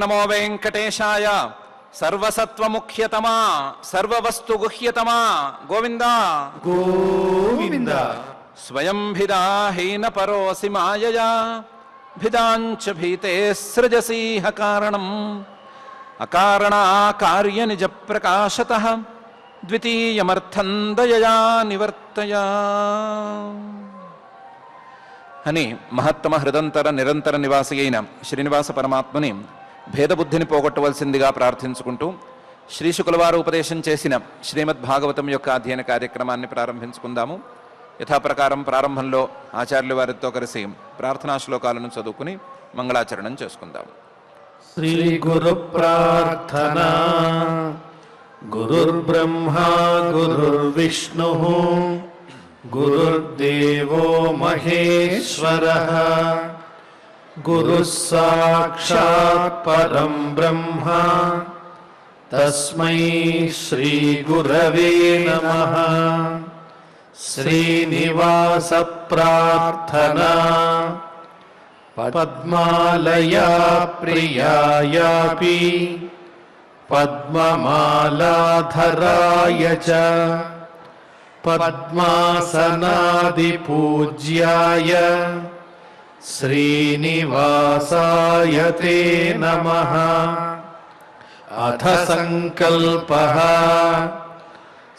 నమో వెంకటేశాయ. సర్వసత్వముఖ్యతమా సర్వవస్తు గుహ్యతమా గోవింద గోవింద. స్వయం భిదా హీన పరోసి మాయయా భిదాంచ భీతే సృజసీహ కారణం అకారణా కార్య నిజ ప్రకాశతః ద్వితీయమర్థం దయయా నివర్తయ అని మహత్తమ హృదంతర నిరంతర నివాసి అయిన శ్రీనివాస పరమాత్మని భేదబుద్ధిని పోగొట్టవలసిందిగా ప్రార్థించుకుంటూ శ్రీశుకులవారు ఉపదేశం చేసిన శ్రీమద్ భాగవతం యొక్క అధ్యయన కార్యక్రమాన్ని ప్రారంభించుకుందాము. యథాప్రకారం ప్రారంభంలో ఆచార్యుల వారితో కలిసి ప్రార్థనా శ్లోకాలను చదువుకుని మంగళాచరణం చేసుకుందాము. శ్రీ గురు ప్రార్థనా. గురుర్బ్రహ్మా గురుర్విష్ణు గురుర్దేవో మహేశ్వరః. గురుః సాక్షాత్ పరం బ్రహ్మ తస్మై శ్రీ గురవే నమః. శ్రీనివాస ప్రార్థనా. పద్మాలయా ప్రియాయాపి పద్మమాలాధరాయ చ పద్మాసనాదిపూజ్యాయ శ్రీనివాసాయ తే నమః. అథ సంకల్పః.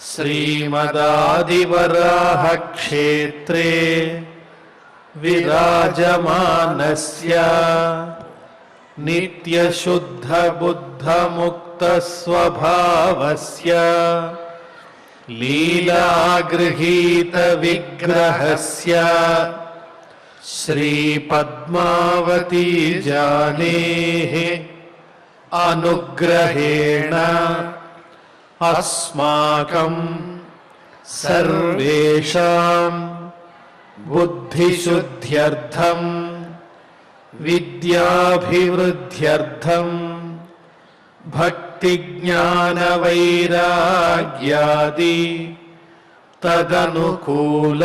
శ్రీమదాదివరాహ క్షేత్రే విరాజమానస్య నిత్యశుద్ధ బుద్ధ ముక్త స్వభావస్య లీలాగృహీత విగ్రహస్య శ్రీ పద్మావతీ జానేః అనుగ్రహేణ అస్మాకం సర్వేషాం బుద్ధిశుద్ధ్యర్థం విద్యాభివృద్ధ్యర్థం భక్తిజ్ఞానవైరాగ్యాది తదనుకూల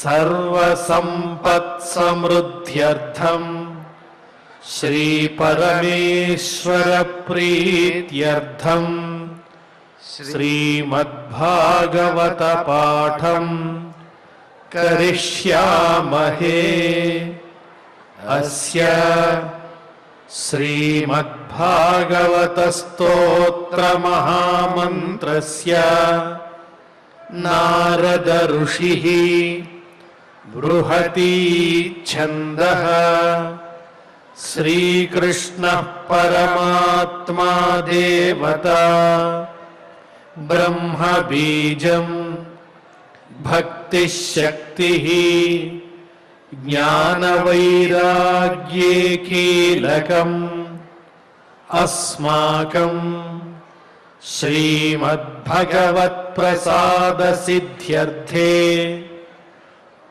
సర్వసంపత్సమృద్ధ్యర్థం శ్రీ పరమేశ్వర ప్రీత్యర్థం శ్రీమద్భాగవత పాఠం కరిష్యామహే. అస్య శ్రీమద్భాగవత స్తోత్ర మహామంత్రస్య నారద ఋషిః బృహతీ ఛందః. శ్రీకృష్ణః పరమాత్మా దేవతా బ్రహ్మ బీజం భక్తిశక్తిః జ్ఞానవైరాగ్యే కీలకం అస్మాకం శ్రీమద్భగవత్ప్రసాదసిద్ధ్యర్థే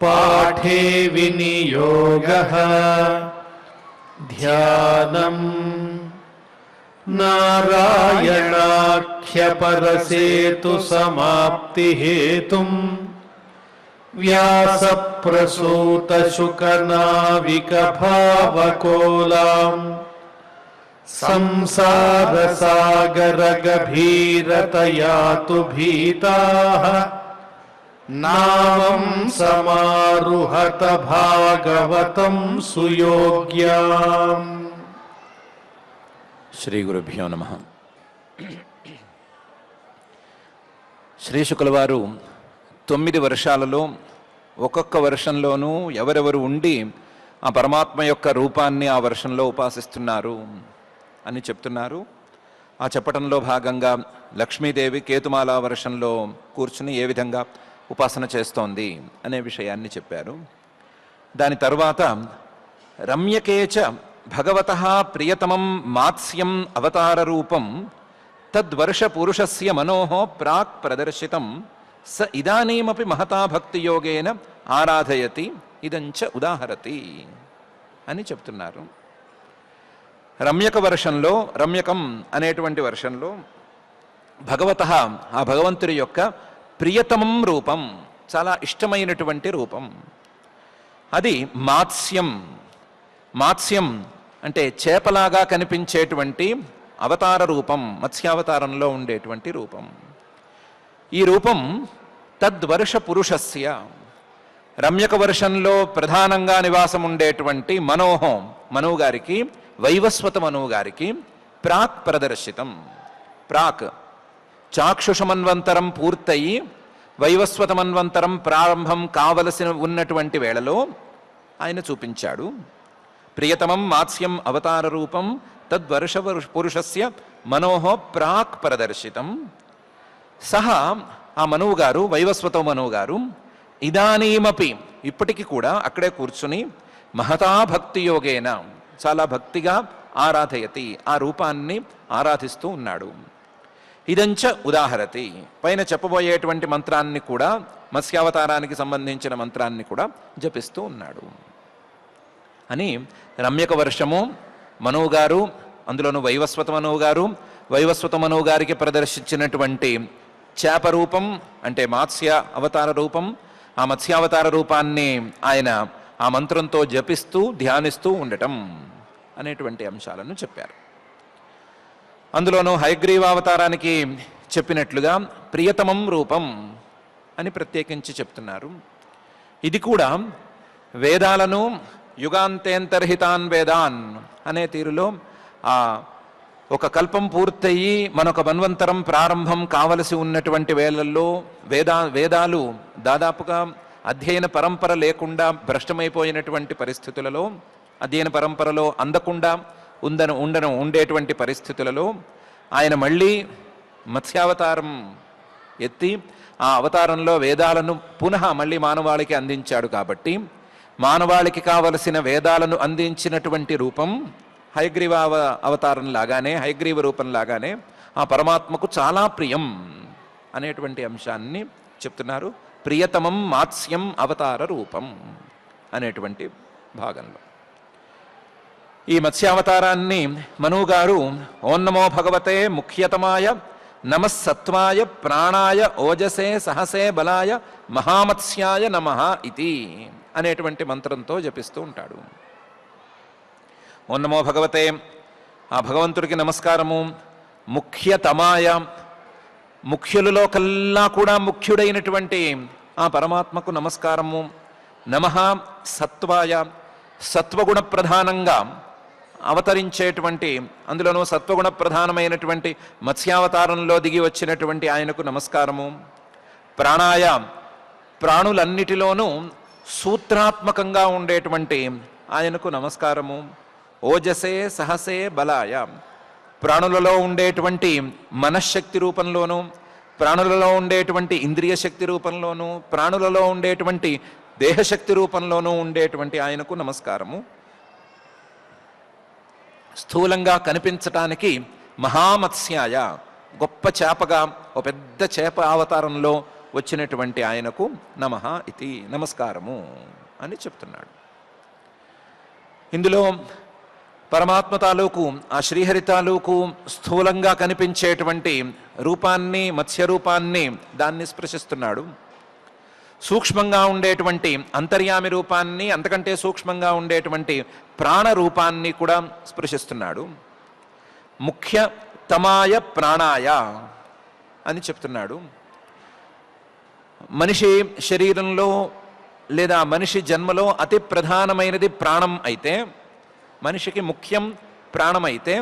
పాఠే వినియోగః. ధ్యానం నారాయణాఖ్యపరసేతు సమాప్తిహేతుం వ్యాసప్రసూతశుకనావికభావకోలాం సంసారసాగరగభీరతయాతు భీతాః నామం సమారుహత భాగవతం సుయోగ్యాం. శ్రీ గురుభ్యో నమః. శ్రీ శుకులవారు 9 వర్షాలలో ఒక్కొక్క వర్షంలోనూ ఎవరెవరు ఉండి ఆ పరమాత్మ యొక్క రూపాన్ని ఆ వర్షంలో ఉపాసిస్తున్నారు అని చెప్తున్నారు. ఆ చెప్పటంలో భాగంగా లక్ష్మీదేవి కేతుమాల వర్షంలో కూర్చుని ఏ విధంగా ఉపాసన చేస్తోంది అనే విషయాన్ని చెప్పారు. దాని తరువాత రమ్యకేచ భగవతః ప్రియతమం మాత్స్యం అవతార రూపం తద్వర్ష పురుషస్య మనోః ప్రాక్ ప్రదర్శితం స ఇదానీమపి మహతా భక్తియోగేన ఆరాధయతి ఇదంచ ఉదాహరతి అని చెప్తున్నారు. రమ్యక వర్షంలో, రమ్యకం అనేటువంటి వర్షంలో భగవతః ఆ భగవంతుడి యొక్క ప్రియతమం రూపం, చాలా ఇష్టమైనటువంటి రూపం, అది మాత్స్యం. మాత్స్యం అంటే చేపలాగా కనిపించేటువంటి అవతార రూపం, మత్స్యావతారంలో ఉండేటువంటి రూపం. ఈ రూపం తద్వర్ష పురుషస్య, రమ్యక వర్షంలో ప్రధానంగా నివాసం ఉండేటువంటి మనువు గారికి, వైవస్వత మనువు గారికి ప్రాక్ ప్రదర్శితం. ప్రాక్ చాక్షుషమన్వంతరం పూర్తయి వైవస్వత మన్వంతరం ప్రారంభం కావలసిన ఉన్నటువంటి వేళలో ఆయన చూపించాడు. ప్రియతమం మాత్స్యం అవతార రూపం తద్వర్ష పురుషస్య మనోహ ప్రాక్ ప్రదర్శితం. సహా ఆ మనువు గారు, వైవస్వత మనువు గారు, ఇదానీమపి ఇప్పటికీ కూడా అక్కడే కూర్చుని మహతా భక్తి యోగేన చాలా భక్తిగా ఆరాధయతి, ఆ రూపాన్ని ఆరాధిస్తూ ఉన్నాడు. ఇదంచ ఉదాహరతి, పైన చెప్పబోయేటువంటి మంత్రాన్ని కూడా, మత్స్యావతారానికి సంబంధించిన మంత్రాన్ని కూడా జపిస్తూ ఉన్నాడు అని రమ్యక వర్షము మనువు గారు, అందులోనూ వైవస్వత మనువు గారు, వైవస్వత మనువు గారికి ప్రదర్శించినటువంటి చేప రూపం అంటే మత్స్య అవతార రూపం, ఆ మత్స్యావతార రూపాన్ని ఆయన ఆ మంత్రంతో జపిస్తూ ధ్యానిస్తూ ఉండటం అనేటువంటి అంశాలను చెప్పారు. అందులోనూ హయగ్రీవావతారానికి చెప్పినట్లుగా ప్రియతమం రూపం అని ప్రత్యేకించి చెప్తున్నారు. ఇది కూడా వేదాలను యుగాంతేంతర్హితాన్ వేదాన్ అనే తీరులో ఆ ఒక కల్పం పూర్తయి మనొక మన్వంతరం ప్రారంభం కావలసి ఉన్నటువంటి వేళల్లో వేదాలు దాదాపుగా అధ్యయన పరంపర లేకుండా భ్రష్టమైపోయినటువంటి పరిస్థితులలో, అధ్యయన పరంపరలో అందకుండా ఉండేటువంటి పరిస్థితులలో ఆయన మళ్ళీ మత్స్యావతారం ఎత్తి ఆ అవతారంలో వేదాలను పునః మళ్ళీ మానవాళికి అందించాడు. కాబట్టి మానవాళికి కావలసిన వేదాలను అందించినటువంటి రూపం హయగ్రీవ అవతారం లాగానే, హయగ్రీవ రూపం లాగానే ఆ పరమాత్మకు చాలా ప్రియం అనేటువంటి అంశాన్ని చెప్తున్నారు. ప్రియతమం మాత్స్యం అవతార రూపం అనేటువంటి భాగంలో ఈ మత్స్యావతారాన్ని మనువు గారు ఓం నమో భగవతే ముఖ్యతమాయ నమస్సత్వాయ ప్రాణాయ ఓజసే సహసే బలాయ మహామత్స్యాయ నమః ఇతి అనేటువంటి మంత్రంతో జపిస్తూ ఉంటాడు. ఓం నమో భగవతే, ఆ భగవంతుడికి నమస్కారము. ముఖ్యతమాయ, ముఖ్యులలో కల్లా కూడా ముఖ్యుడైనటువంటి ఆ పరమాత్మకు నమస్కారము. నమః సత్వాయ, సత్వగుణ ప్రధానంగా అవతరించేటువంటి, అందులోనూ సత్వగుణ ప్రధానమైనటువంటి మత్స్యావతారంలో దిగి వచ్చినటువంటి ఆయనకు నమస్కారము. ప్రాణాయ, ప్రాణులన్నిటిలోనూ సూత్రాత్మకంగా ఉండేటువంటి ఆయనకు నమస్కారము. ఓజసే సహసే బలాయ, ప్రాణులలో ఉండేటువంటి మనశ్శక్తి రూపంలోనూ, ప్రాణులలో ఉండేటువంటి ఇంద్రియ శక్తి రూపంలోనూ, ప్రాణులలో ఉండేటువంటి దేహశక్తి రూపంలోనూ ఉండేటువంటి ఆయనకు నమస్కారము. స్థూలంగా కనిపించటానికి మహామత్స్యాయ, గొప్ప చేపగా ఒక పెద్ద చేప అవతారంలో వచ్చినటువంటి ఆయనకు నమః ఇతి, నమస్కారము అని చెప్తున్నాడు. ఇందులో పరమాత్మ తాలూకు, ఆ శ్రీహరి తాలూకు స్థూలంగా కనిపించేటువంటి రూపాన్ని, మత్స్య రూపాన్ని దాన్ని స్పృశిస్తున్నాడు. సూక్ష్మంగా ఉండేటువంటి అంతర్యామి రూపాన్ని, అంతకంటే సూక్ష్మంగా ఉండేటువంటి ప్రాణ రూపాన్ని కూడా స్పృశిస్తున్నాడు. ముఖ్య తమాయ ప్రాణాయ అని చెప్తున్నాడు. మనిషి శరీరంలో లేదా మనిషి జన్మలో అతి ప్రధానమైనది ప్రాణం అయితే, మనిషికి ముఖ్యం ప్రాణం అయితే,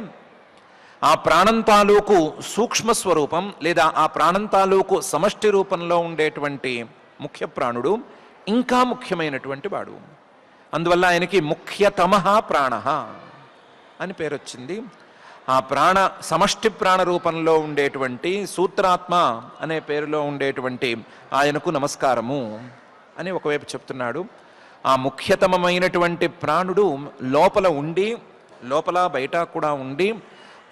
ఆ ప్రాణం తాలూకు సూక్ష్మ స్వరూపం లేదా ఆ ప్రాణం తాలూకు సమష్టి రూపంలో ఉండేటువంటి ముఖ్య ప్రాణుడు ఇంకా ముఖ్యమైనటువంటి వాడు. అందువల్ల ఆయనకి ముఖ్యతమః ప్రాణః అని పేరు వచ్చింది. ఆ ప్రాణ సమష్టి ప్రాణ రూపంలో ఉండేటువంటి సూత్రాత్మ అనే పేరులో ఉండేటువంటి ఆయనకు నమస్కారము అని ఒకవైపు చెప్తున్నాడు. ఆ ముఖ్యతమైనటువంటి ప్రాణుడు లోపల ఉండి, లోపల బయట కూడా ఉండి,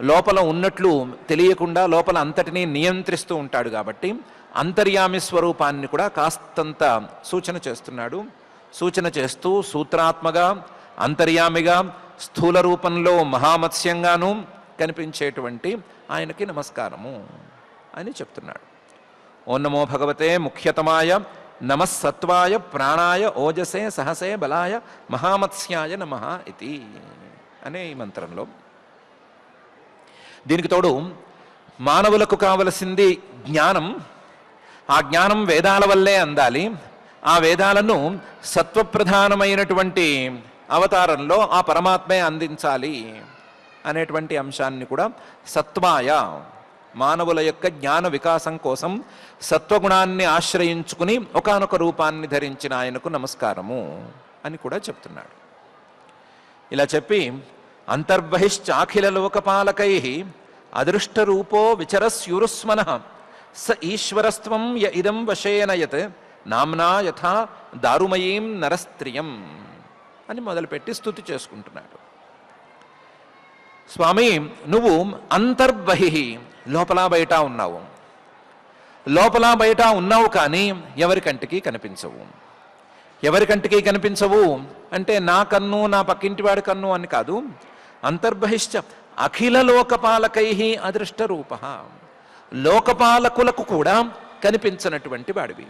లోపల ఉన్నట్లు తెలియకుండా లోపల అంతటినీ నియంత్రిస్తూ ఉంటాడు. కాబట్టి అంతర్యామి స్వరూపాన్ని కూడా కాస్తంత సూచన చేస్తున్నాడు. సూచన చేస్తూ సూత్రాత్మగా, అంతర్యామిగా, స్థూల రూపంలో మహామత్స్యంగాను కనిపించేటువంటి ఆయనకి నమస్కారము అని చెప్తున్నాడు. ఓం నమో భగవతే ముఖ్యతమాయ నమస్సత్వాయ ప్రాణాయ ఓజసే సహసే బలాయ మహామత్స్యాయ నమః ఇతి అనే ఈ మంత్రంలో. దీనికి తోడు మానవులకు కావలసింది జ్ఞానం. ఆ జ్ఞానం వేదాల వల్లే అందాలి. ఆ వేదాలను సత్వప్రధానమైనటువంటి అవతారంలో ఆ పరమాత్మే అందించాలి అనేటువంటి అంశాన్ని కూడా సత్వాయ, మానవుల యొక్క జ్ఞాన వికాసం కోసం సత్వగుణాన్ని ఆశ్రయించుకుని ఒకానొక రూపాన్ని ధరించిన ఆయనకు నమస్కారము అని కూడా చెప్తున్నాడు. ఇలా చెప్పి అంతర్బహిశ్చాఖిల లోకపాలకై అదృష్టరూపో విచరస్యురుస్మన స ఈశ్వరస్త్వం య ఇదం వశేనయత్ నామ్నా యథా దారుమయీం నరస్త్రియం అని మొదలుపెట్టి స్తుతి చేసుకుంటున్నాడు. స్వామి, నువ్వు అంతర్బహి, లోపల బయట ఉన్నావు. లోపల బయట ఉన్నావు కానీ ఎవరి కంటికి కనిపించవు. ఎవరి కంటికి కనిపించవు అంటే నా కన్ను, నా పక్కింటి వాడి కన్ను అని కాదు. అంతర్బహిశ్చ అఖిల లోకపాలకై అదృష్ట రూప, లోకపాలకులకు కూడా కనిపించినటువంటి వాడివి.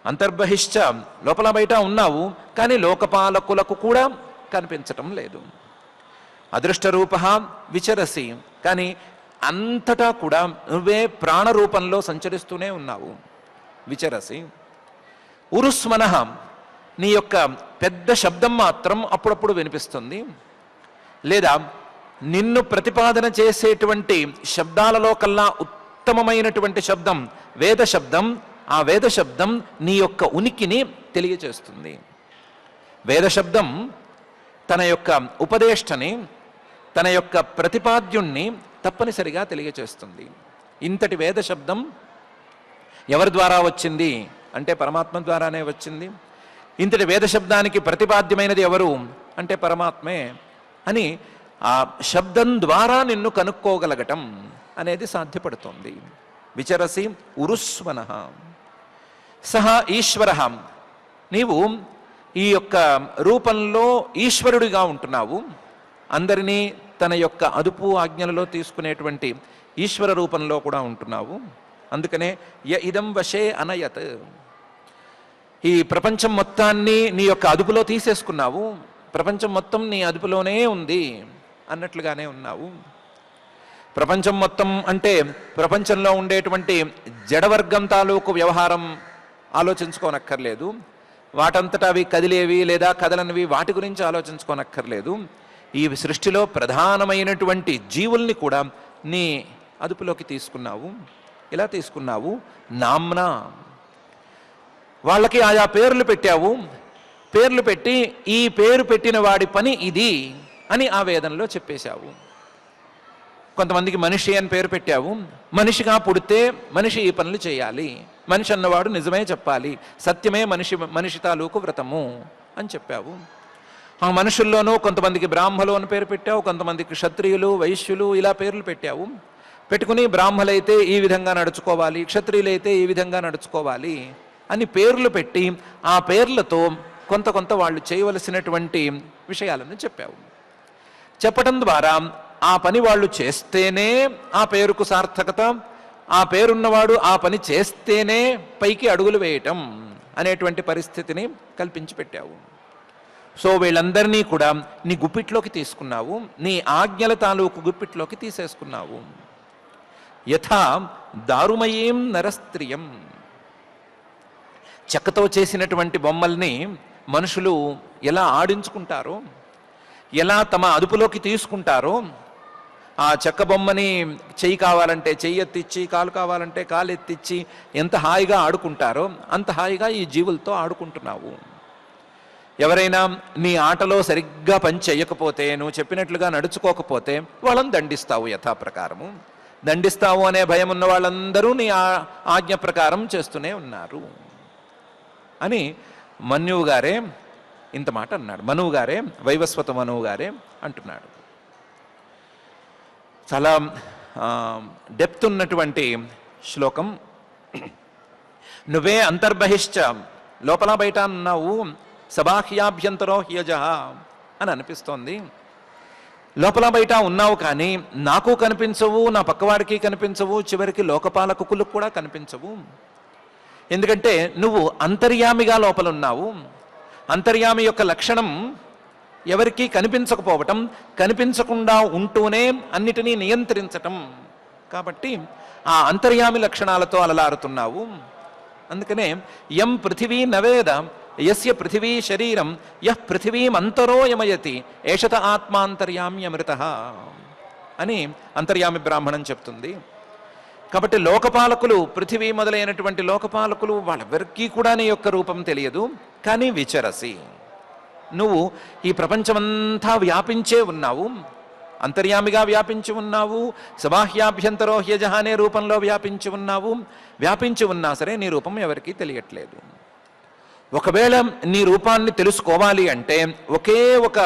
అంతర్బహిశ్చ, లోపల బయట ఉన్నావు కానీ లోకపాలకులకు కూడా కనిపించటం లేదు. అదృష్టరూప విచరసి, కానీ అంతటా కూడా నువ్వే ప్రాణరూపంలో సంచరిస్తూనే ఉన్నావు. విచరసి ఉరుస్మన, నీ యొక్క పెద్ద శబ్దం మాత్రం అప్పుడప్పుడు వినిపిస్తుంది. లేదా నిన్ను ప్రతిపాదన చేసేటువంటి శబ్దాలలో కల్లా ఉత్తమమైనటువంటి శబ్దం వేద శబ్దం. ఆ వేద శబ్దం నీ యొక్క ఉనికిని తెలియచేస్తుంది. వేద శబ్దం తన యొక్క ఉపదేష్టని, తన యొక్క ప్రతిపాద్యుణ్ణి తప్పనిసరిగా తెలియచేస్తుంది. ఇంతటి వేద శబ్దం ఎవరి ద్వారా వచ్చింది అంటే పరమాత్మ ద్వారానే వచ్చింది. ఇంతటి వేద శబ్దానికి ప్రతిపాద్యమైనది ఎవరు అంటే పరమాత్మే అని ఆ శబ్దం ద్వారా నిన్ను కనుక్కోగలగటం అనేది సాధ్యపడుతోంది. విచరసి ఉరుస్వన సహ ఈశ్వర, నీవు ఈ యొక్క రూపంలో ఈశ్వరుడిగా ఉంటున్నావు. అందరినీ తన యొక్క అదుపు ఆజ్ఞలలో తీసుకునేటువంటి ఈశ్వర రూపంలో కూడా ఉంటున్నావు. అందుకనే య ఇదం వశే అనయత్, ఈ ప్రపంచం మొత్తాన్ని నీ యొక్క అదుపులో తీసేసుకున్నావు. ప్రపంచం మొత్తం నీ అదుపులోనే ఉంది అన్నట్లుగానే ఉన్నావు. ప్రపంచం మొత్తం అంటే ప్రపంచంలో ఉండేటువంటి జడవర్గం తాలూకు వ్యవహారం ఆలోచించుకోనక్కర్లేదు. వాటంతటా అవి కదిలేవి లేదా కదలనివి వాటి గురించి ఆలోచించుకోనక్కర్లేదు. ఈ సృష్టిలో ప్రధానమైనటువంటి జీవుల్ని కూడా నీ అదుపులోకి తీసుకున్నావు. ఇలా తీసుకున్నావు నామ్నా, వాళ్ళకి ఆయా పేర్లు పెట్టావు. పేర్లు పెట్టి ఈ పేరు పెట్టిన వాడి పని ఇది అని ఆ వేదంలో చెప్పేశావు. కొంతమందికి మనిషి అని పేరు పెట్టావు. మనిషిగా పుడితే మనిషి ఈ పనులు చేయాలి, మనిషి అన్నవాడు నిజమే చెప్పాలి, సత్యమే మనిషి తాలూకు వ్రతము అని చెప్పావు. ఆ మనుషుల్లోనూ కొంతమందికి బ్రాహ్మలు అని పేరు పెట్టావు, కొంతమందికి క్షత్రియులు వైశ్యులు ఇలా పేర్లు పెట్టావు. పెట్టుకుని బ్రాహ్మలైతే ఈ విధంగా నడుచుకోవాలి, క్షత్రియులైతే ఈ విధంగా నడుచుకోవాలి అని పేర్లు పెట్టి ఆ పేర్లతో కొంత కొంత వాళ్ళు చేయవలసినటువంటి విషయాలను చెప్పావు. చెప్పటం ద్వారా ఆ పని వాళ్ళు చేస్తేనే ఆ పేరుకు సార్థకత, ఆ పేరున్నవాడు ఆ పని చేస్తేనే పైకి అడుగులు వేయటం అనేటువంటి పరిస్థితిని కల్పించి పెట్టావు. సో వీళ్ళందరినీ కూడా నీ గుప్పిట్లోకి తీసుకున్నావు, నీ ఆజ్ఞల తాలూకు గుప్పిట్లోకి తీసేసుకున్నావు. యథా దారుమయీం నరస్త్రియం, చెక్కతో చేసినటువంటి బొమ్మల్ని మనుషులు ఎలా ఆడించుకుంటారో, ఎలా తమ అదుపులోకి తీసుకుంటారో, ఆ చెక్క బొమ్మని చెయ్యి కావాలంటే చెయ్యి ఎత్తిచ్చి, కాలు కావాలంటే కాలు ఎత్తిచ్చి ఎంత హాయిగా ఆడుకుంటారో అంత హాయిగా ఈ జీవులతో ఆడుకుంటున్నావు. ఎవరైనా నీ ఆటలో సరిగ్గా పని చెయ్యకపోతే, నువ్వు చెప్పినట్లుగా నడుచుకోకపోతే వాళ్ళని దండిస్తావు. యథాప్రకారము దండిస్తావు అనే భయం ఉన్న వాళ్ళందరూ నీ ఆజ్ఞ ప్రకారం చేస్తూనే ఉన్నారు అని మన్యువు గారే ఇంత మాట అన్నాడు. మనువు గారే, వైవస్వత మనువు గారే అంటున్నాడు. చాలా డెప్త్ ఉన్నటువంటి శ్లోకం. నువ్వే అంతర్బహిశ్చ, లోపల బయట ఉన్నావు, సబాహ్యాభ్యంతరో హ్యజ అని అనిపిస్తోంది. లోపల బయట ఉన్నావు కానీ నాకు కనిపించవు, నా పక్కవాడికి కనిపించవు, చివరికి లోకపాలకులకు కూడా కనిపించవు. ఎందుకంటే నువ్వు అంతర్యామిగా లోపల ఉన్నావు. అంతర్యామి యొక్క లక్షణం ఎవరికీ కనిపించకపోవటం, కనిపించకుండా ఉంటూనే అన్నిటినీ నియంత్రించటం. కాబట్టి ఆ అంతర్యామి లక్షణాలతో అలలారుతున్నావు. అందుకనే యం పృథివీ నవేద యస్య పృథివీ శరీరం యః పృథివీం అంతరో యమయతి ఏషత ఆత్మాంతర్యామ్యమృత అని అంతర్యామి బ్రాహ్మణం చెప్తుంది. కాబట్టి లోకపాలకులు, పృథివీ మొదలైనటువంటి లోకపాలకులు, వాళ్ళెవరికీ కూడా నీ యొక్క రూపం తెలియదు. కానీ విచరసి, నువ్వు ఈ ప్రపంచమంతా వ్యాపించే ఉన్నావు, అంతర్యామిగా వ్యాపించి ఉన్నావు, సబాహ్యాభ్యంతరో హ్యజహ అనే రూపంలో వ్యాపించి ఉన్నావు. వ్యాపించి ఉన్నా సరే నీ రూపం ఎవరికీ తెలియట్లేదు. ఒకవేళ నీ రూపాన్ని తెలుసుకోవాలి అంటే ఒకే ఒక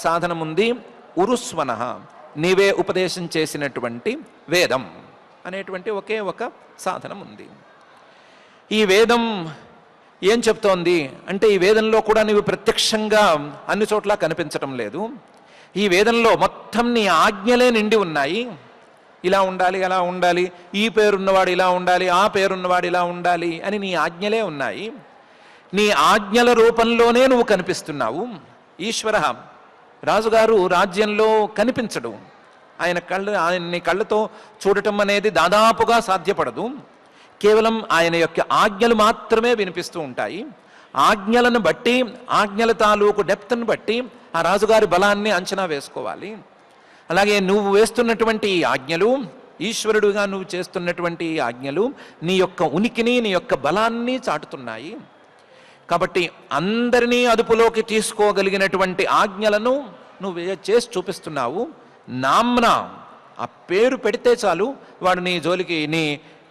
సాధనం ఉంది, ఉరుస్వన, నీవే ఉపదేశం చేసినటువంటి వేదం అనేటువంటి ఒకే ఒక సాధనం ఉంది. ఈ వేదం ఏం చెప్తోంది అంటే, ఈ వేదంలో కూడా నీవు ప్రత్యక్షంగా అన్ని చోట్ల కనిపించటం లేదు. ఈ వేదంలో మొత్తం నీ ఆజ్ఞలే నిండి ఉన్నాయి. ఇలా ఉండాలి, అలా ఉండాలి, ఈ పేరున్నవాడు ఇలా ఉండాలి, ఆ పేరున్నవాడు ఇలా ఉండాలి అని నీ ఆజ్ఞలే ఉన్నాయి. నీ ఆజ్ఞల రూపంలోనే నువ్వు కనిపిస్తున్నావు. ఈశ్వర, రాజుగారు రాజ్యంలో కనిపించడు. ఆయన్ని కళ్ళతో చూడటం అనేది దాదాపుగా సాధ్యపడదు. కేవలం ఆయన యొక్క ఆజ్ఞలు మాత్రమే వినిపిస్తూ ఉంటాయి. ఆజ్ఞలను బట్టి, ఆజ్ఞల తాలూకు డెప్త్ను బట్టి ఆ రాజుగారి బలాన్ని అంచనా వేసుకోవాలి. అలాగే నువ్వు వేస్తున్నటువంటి ఈ ఆజ్ఞలు, ఈశ్వరుడుగా నువ్వు చేస్తున్నటువంటి ఈ ఆజ్ఞలు నీ యొక్క ఉనికిని, నీ యొక్క బలాన్ని చాటుతున్నాయి. కాబట్టి అందరినీ అదుపులోకి తీసుకోగలిగినటువంటి ఆజ్ఞలను నువ్వు చేసి చూపిస్తున్నావు. నామ్నా, ఆ పేరు పెడితే చాలు వాడు నీ జోలికి, నీ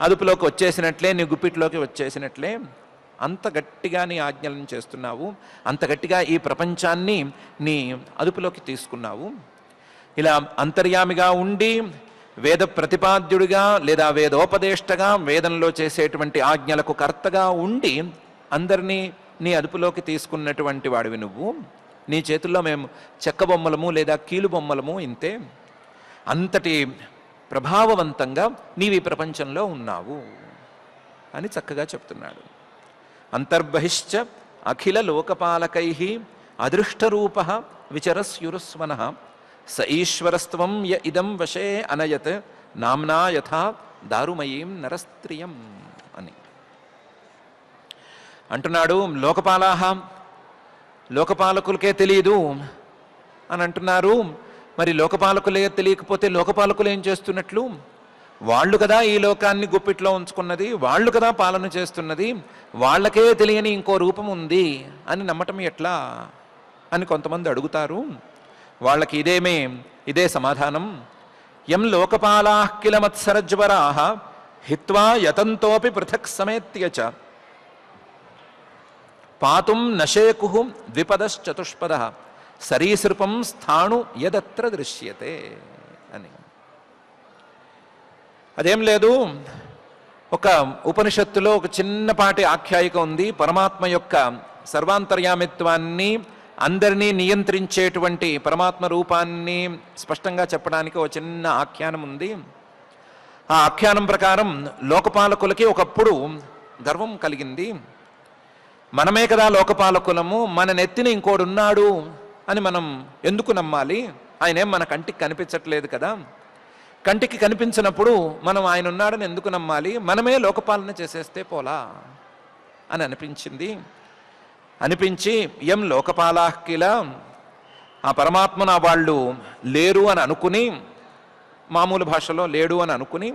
అదుపులోకి వచ్చేసినట్లే, నీ గుప్పిట్లోకి వచ్చేసినట్లే. అంత గట్టిగా నీ ఆజ్ఞలను చేస్తున్నావు, అంత గట్టిగా ఈ ప్రపంచాన్ని నీ అదుపులోకి తీసుకున్నావు. ఇలా అంతర్యామిగా ఉండి వేద ప్రతిపాద్యుడిగా లేదా వేదోపదేష్టగా, వేదంలో చేసేటువంటి ఆజ్ఞలకు కర్తగా ఉండి అందరినీ నీ అదుపులోకి తీసుకున్నటువంటి వాడివి నువ్వు. నీ చేతుల్లో మేము చెక్క బొమ్మలము లేదా కీలు బొమ్మలము ఇంతే. అంతటి ప్రభావవంతంగా నీవు ఈ ప్రపంచంలో ఉన్నావు అని చక్కగా చెప్తున్నాడు. అంతర్బహిశ్చ అఖిల లోకపాలకై అదృష్టరూప విచరస్యురుస్వన స ఈశ్వరస్త్వం య ఇదం వశే అనయత్ నామ్నా యథా దారుమయీం నరస్త్రియం అని అంటున్నాడు. లోకపాలకులకే తెలియదు అని అంటున్నారు. మరి లోకపాలకులే తెలియకపోతే లోకపాలకులు ఏం చేస్తున్నట్లు? వాళ్ళు కదా ఈ లోకాన్ని గుప్పిట్లో ఉంచుకున్నది, వాళ్ళు కదా పాలన చేస్తున్నది, వాళ్ళకే తెలియని ఇంకో రూపం ఉంది అని నమ్మటం ఎట్లా అని కొంతమంది అడుగుతారు. వాళ్ళకి ఇదే సమాధానం. యం లోకపాలాః కిల మత్సరజ్వరాః హిత్వా యతంతోపి పృథక్ సమేత్య చ పాతుం నశేకుః ద్విపదశ్చతుష్పదః సరీసృపం స్థాణు యదత్ర దృశ్యతే అని. అదేం లేదు, ఒక ఉపనిషత్తులో ఒక చిన్నపాటి ఆఖ్యాయిక ఉంది. పరమాత్మ యొక్క సర్వాంతర్యామిత్వాన్ని, అందరినీ నియంత్రించేటువంటి పరమాత్మ రూపాన్ని స్పష్టంగా చెప్పడానికి ఒక చిన్న ఆఖ్యానం ఉంది. ఆ ఆఖ్యానం ప్రకారం లోకపాలకులకి ఒకప్పుడు గర్వం కలిగింది. మనమే కదా లోకపాలకులము, మన నెత్తిన ఇంకోడున్నాడు అని మనం ఎందుకు నమ్మాలి? ఆయనేం మన కంటికి కనిపించట్లేదు కదా. కంటికి కనిపించినప్పుడు మనం ఆయన ఉన్నాడని ఎందుకు నమ్మాలి? మనమే లోకపాలన చేసేస్తే పోలా అని అనిపించి యం లోకపాలాః కిల, ఆ పరమాత్మను వాళ్ళు లేరు అని అనుకుని, మామూలు భాషలో లేడు అని అనుకుని,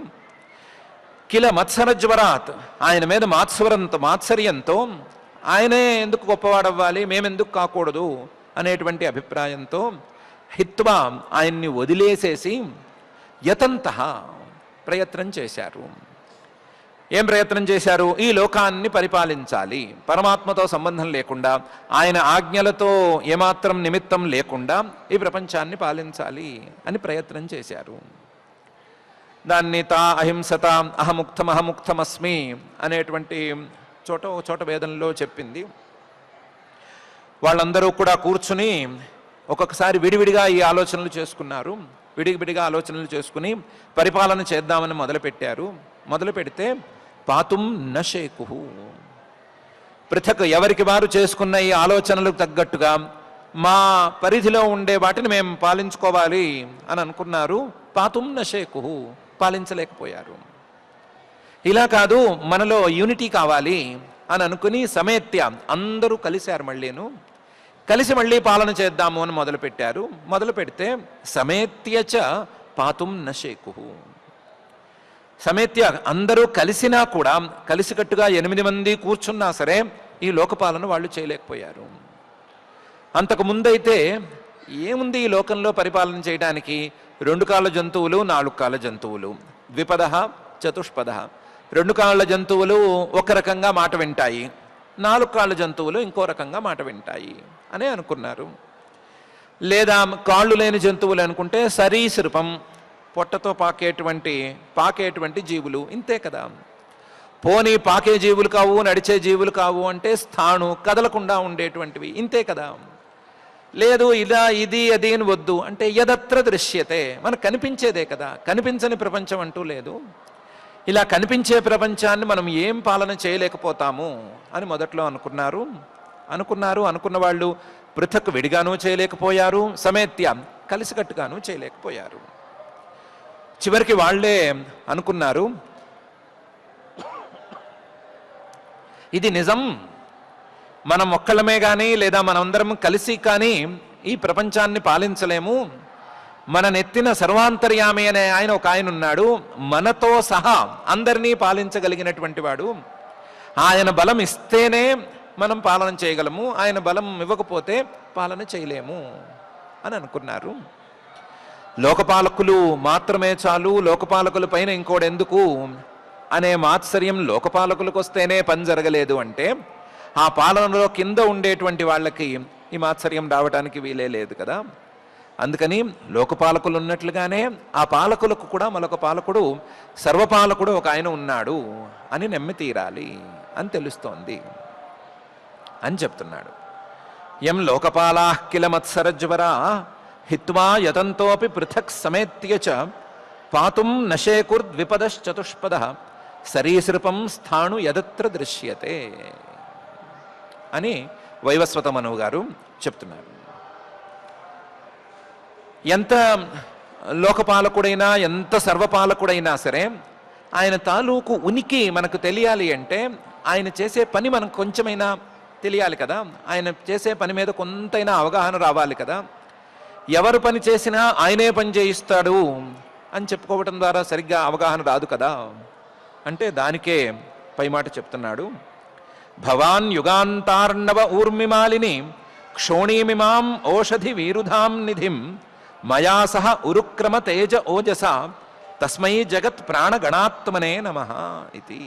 కిల మత్సరజ్వరాత్, ఆయన మీద మాత్సర్యంతో ఆయనే ఎందుకు గొప్పవాడవ్వాలి, మేమెందుకు కాకూడదు అనేటువంటి అభిప్రాయంతో హిత్వా, ఆయన్ని వదిలేసేసి యతంతః ప్రయత్నం చేశారు. ఏం ప్రయత్నం చేశారు? ఈ లోకాన్ని పరిపాలించాలి, పరమాత్మతో సంబంధం లేకుండా, ఆయన ఆజ్ఞలతో ఏమాత్రం నిమిత్తం లేకుండా ఈ ప్రపంచాన్ని పాలించాలి అని ప్రయత్నం చేశారు. దాన్ని తా అహింసత అహముక్తమస్మి అనేటువంటి చోట వేదంలో చెప్పింది. వాళ్ళందరూ కూడా కూర్చుని ఒక్కొక్కసారి విడివిడిగా ఈ ఆలోచనలు చేసుకున్నారు. విడివిడిగా ఆలోచనలు చేసుకుని పరిపాలన చేద్దామని మొదలు పెడితే పాతుం నశేకుహు, పృథక్ ఎవరికి వారు చేసుకున్న ఈ ఆలోచనలకు తగ్గట్టుగా మా పరిధిలో ఉండే వాటిని మేము పాలించుకోవాలి అని అనుకున్నారు. పాతుం నశేకు, పాలించలేకపోయారు. ఇలా కాదు, మనలో యూనిటీ కావాలి అని అనుకుని సమేత్య అందరూ కలిశారు. కలిసి మళ్ళీ పాలన చేద్దాము అని మొదలుపెట్టారు. మొదలు పెడితే సమేత్యచ పాతుం నశేకు, సమేత్య అందరూ కలిసినా కూడా, కలిసికట్టుగా 8 మంది కూర్చున్నా సరే ఈ లోకపాలన వాళ్ళు చేయలేకపోయారు. అంతకు ముందైతే ఏముంది ఈ లోకంలో పరిపాలన చేయడానికి? 2 కాళ్ళ జంతువులు, 4 కాళ్ళ జంతువులు, ద్విపద చతుష్పద. 2 కాళ్ళ జంతువులు ఒక రకంగా మాట వింటాయి, 4 కాళ్ళ జంతువులు ఇంకో రకంగా మాట వింటాయి అనే అనుకున్నారు. లేదా కాళ్ళు లేని జంతువులు అనుకుంటే సరీసృపం, పొట్టతో పాకేటువంటి జీవులు, ఇంతే కదా. పోనీ పాకే జీవులు కావు, నడిచే జీవులు కావు అంటే స్థాణు, కదలకుండా ఉండేటువంటివి, ఇంతే కదా. లేదు ఇలా ఇది అది అని వద్దు అంటే యదత్ర దృశ్యతే, మనకు కనిపించేదే కదా, కనిపించని ప్రపంచం అంటూ లేదు. ఇలా కనిపించే ప్రపంచాన్ని మనం ఏం పాలన చేయలేకపోతాము అని మొదట్లో అనుకున్న వాళ్ళు పృథక్ విడిగానూ చేయలేకపోయారు, సమేత్య కలిసికట్టుగాను చేయలేకపోయారు. చివరికి వాళ్లే అనుకున్నారు, ఇది నిజం, మనం ఒక్కళ్ళమే కానీ లేదా మనందరం కలిసి కానీ ఈ ప్రపంచాన్ని పాలించలేము. మన నెత్తిన సర్వాంతర్యామి అనే ఒక ఆయన ఉన్నాడు, మనతో సహా అందరినీ పాలించగలిగినటువంటి వాడు. ఆయన బలం ఇస్తేనే మనం పాలన చేయగలము, ఆయన బలం ఇవ్వకపోతే పాలన చేయలేము అని అనుకున్నారు. లోకపాలకులు మాత్రమే చాలు, లోకపాలకుల పైన ఇంకోడెందుకు అనే మాత్సర్యం లోకపాలకులకు వస్తేనే పని జరగలేదు అంటే, ఆ పాలనలో కింద ఉండేటువంటి వాళ్ళకి ఈ మాత్సర్యం రావడానికి వీలే లేదు కదా. అందుకని లోకపాలకులు ఉన్నట్లుగానే ఆ పాలకులకు కూడా మరొక పాలకుడు, సర్వపాలకుడు ఒక ఆయన ఉన్నాడు అని నమ్మి తీరాలి అని తెలుస్తోంది అని చెప్తున్నాడు. యం లోకపాలా కిల మత్సరజ్వరా హిత్వా యతంతోపి పృథక్ సమేత్య చ పాతుం నశేకుర్ద్విపదశ్చతుష్పద సరీసృపం స్థాణు యదత్ర దృశ్యతే అని వైవస్వత మనువు గారు చెప్తున్నారు. ఎంత లోకపాలకుడైనా, ఎంత సర్వపాలకుడైనా సరే ఆయన తాలూకు ఉనికి మనకు తెలియాలి అంటే ఆయన చేసే పని మనకు కొంచెమైనా తెలియాలి కదా. ఆయన చేసే పని మీద కొంతైనా అవగాహన రావాలి కదా. ఎవరు పని చేసినా ఆయనే పని చేయిస్తాడు అని చెప్పుకోవటం ద్వారా సరిగ్గా అవగాహన రాదు కదా. అంటే దానికే పై మాట చెప్తున్నాడు. భవాన్ యుగాంతార్ణవ ఊర్మిమాలిని క్షోణీమిమాం ఓషధి వీరుధాం నిధిం మయా సహ ఉరుక్రమ తేజ ఓజస తస్మై జగత్ ప్రాణగణాత్మనే నమః ఇది.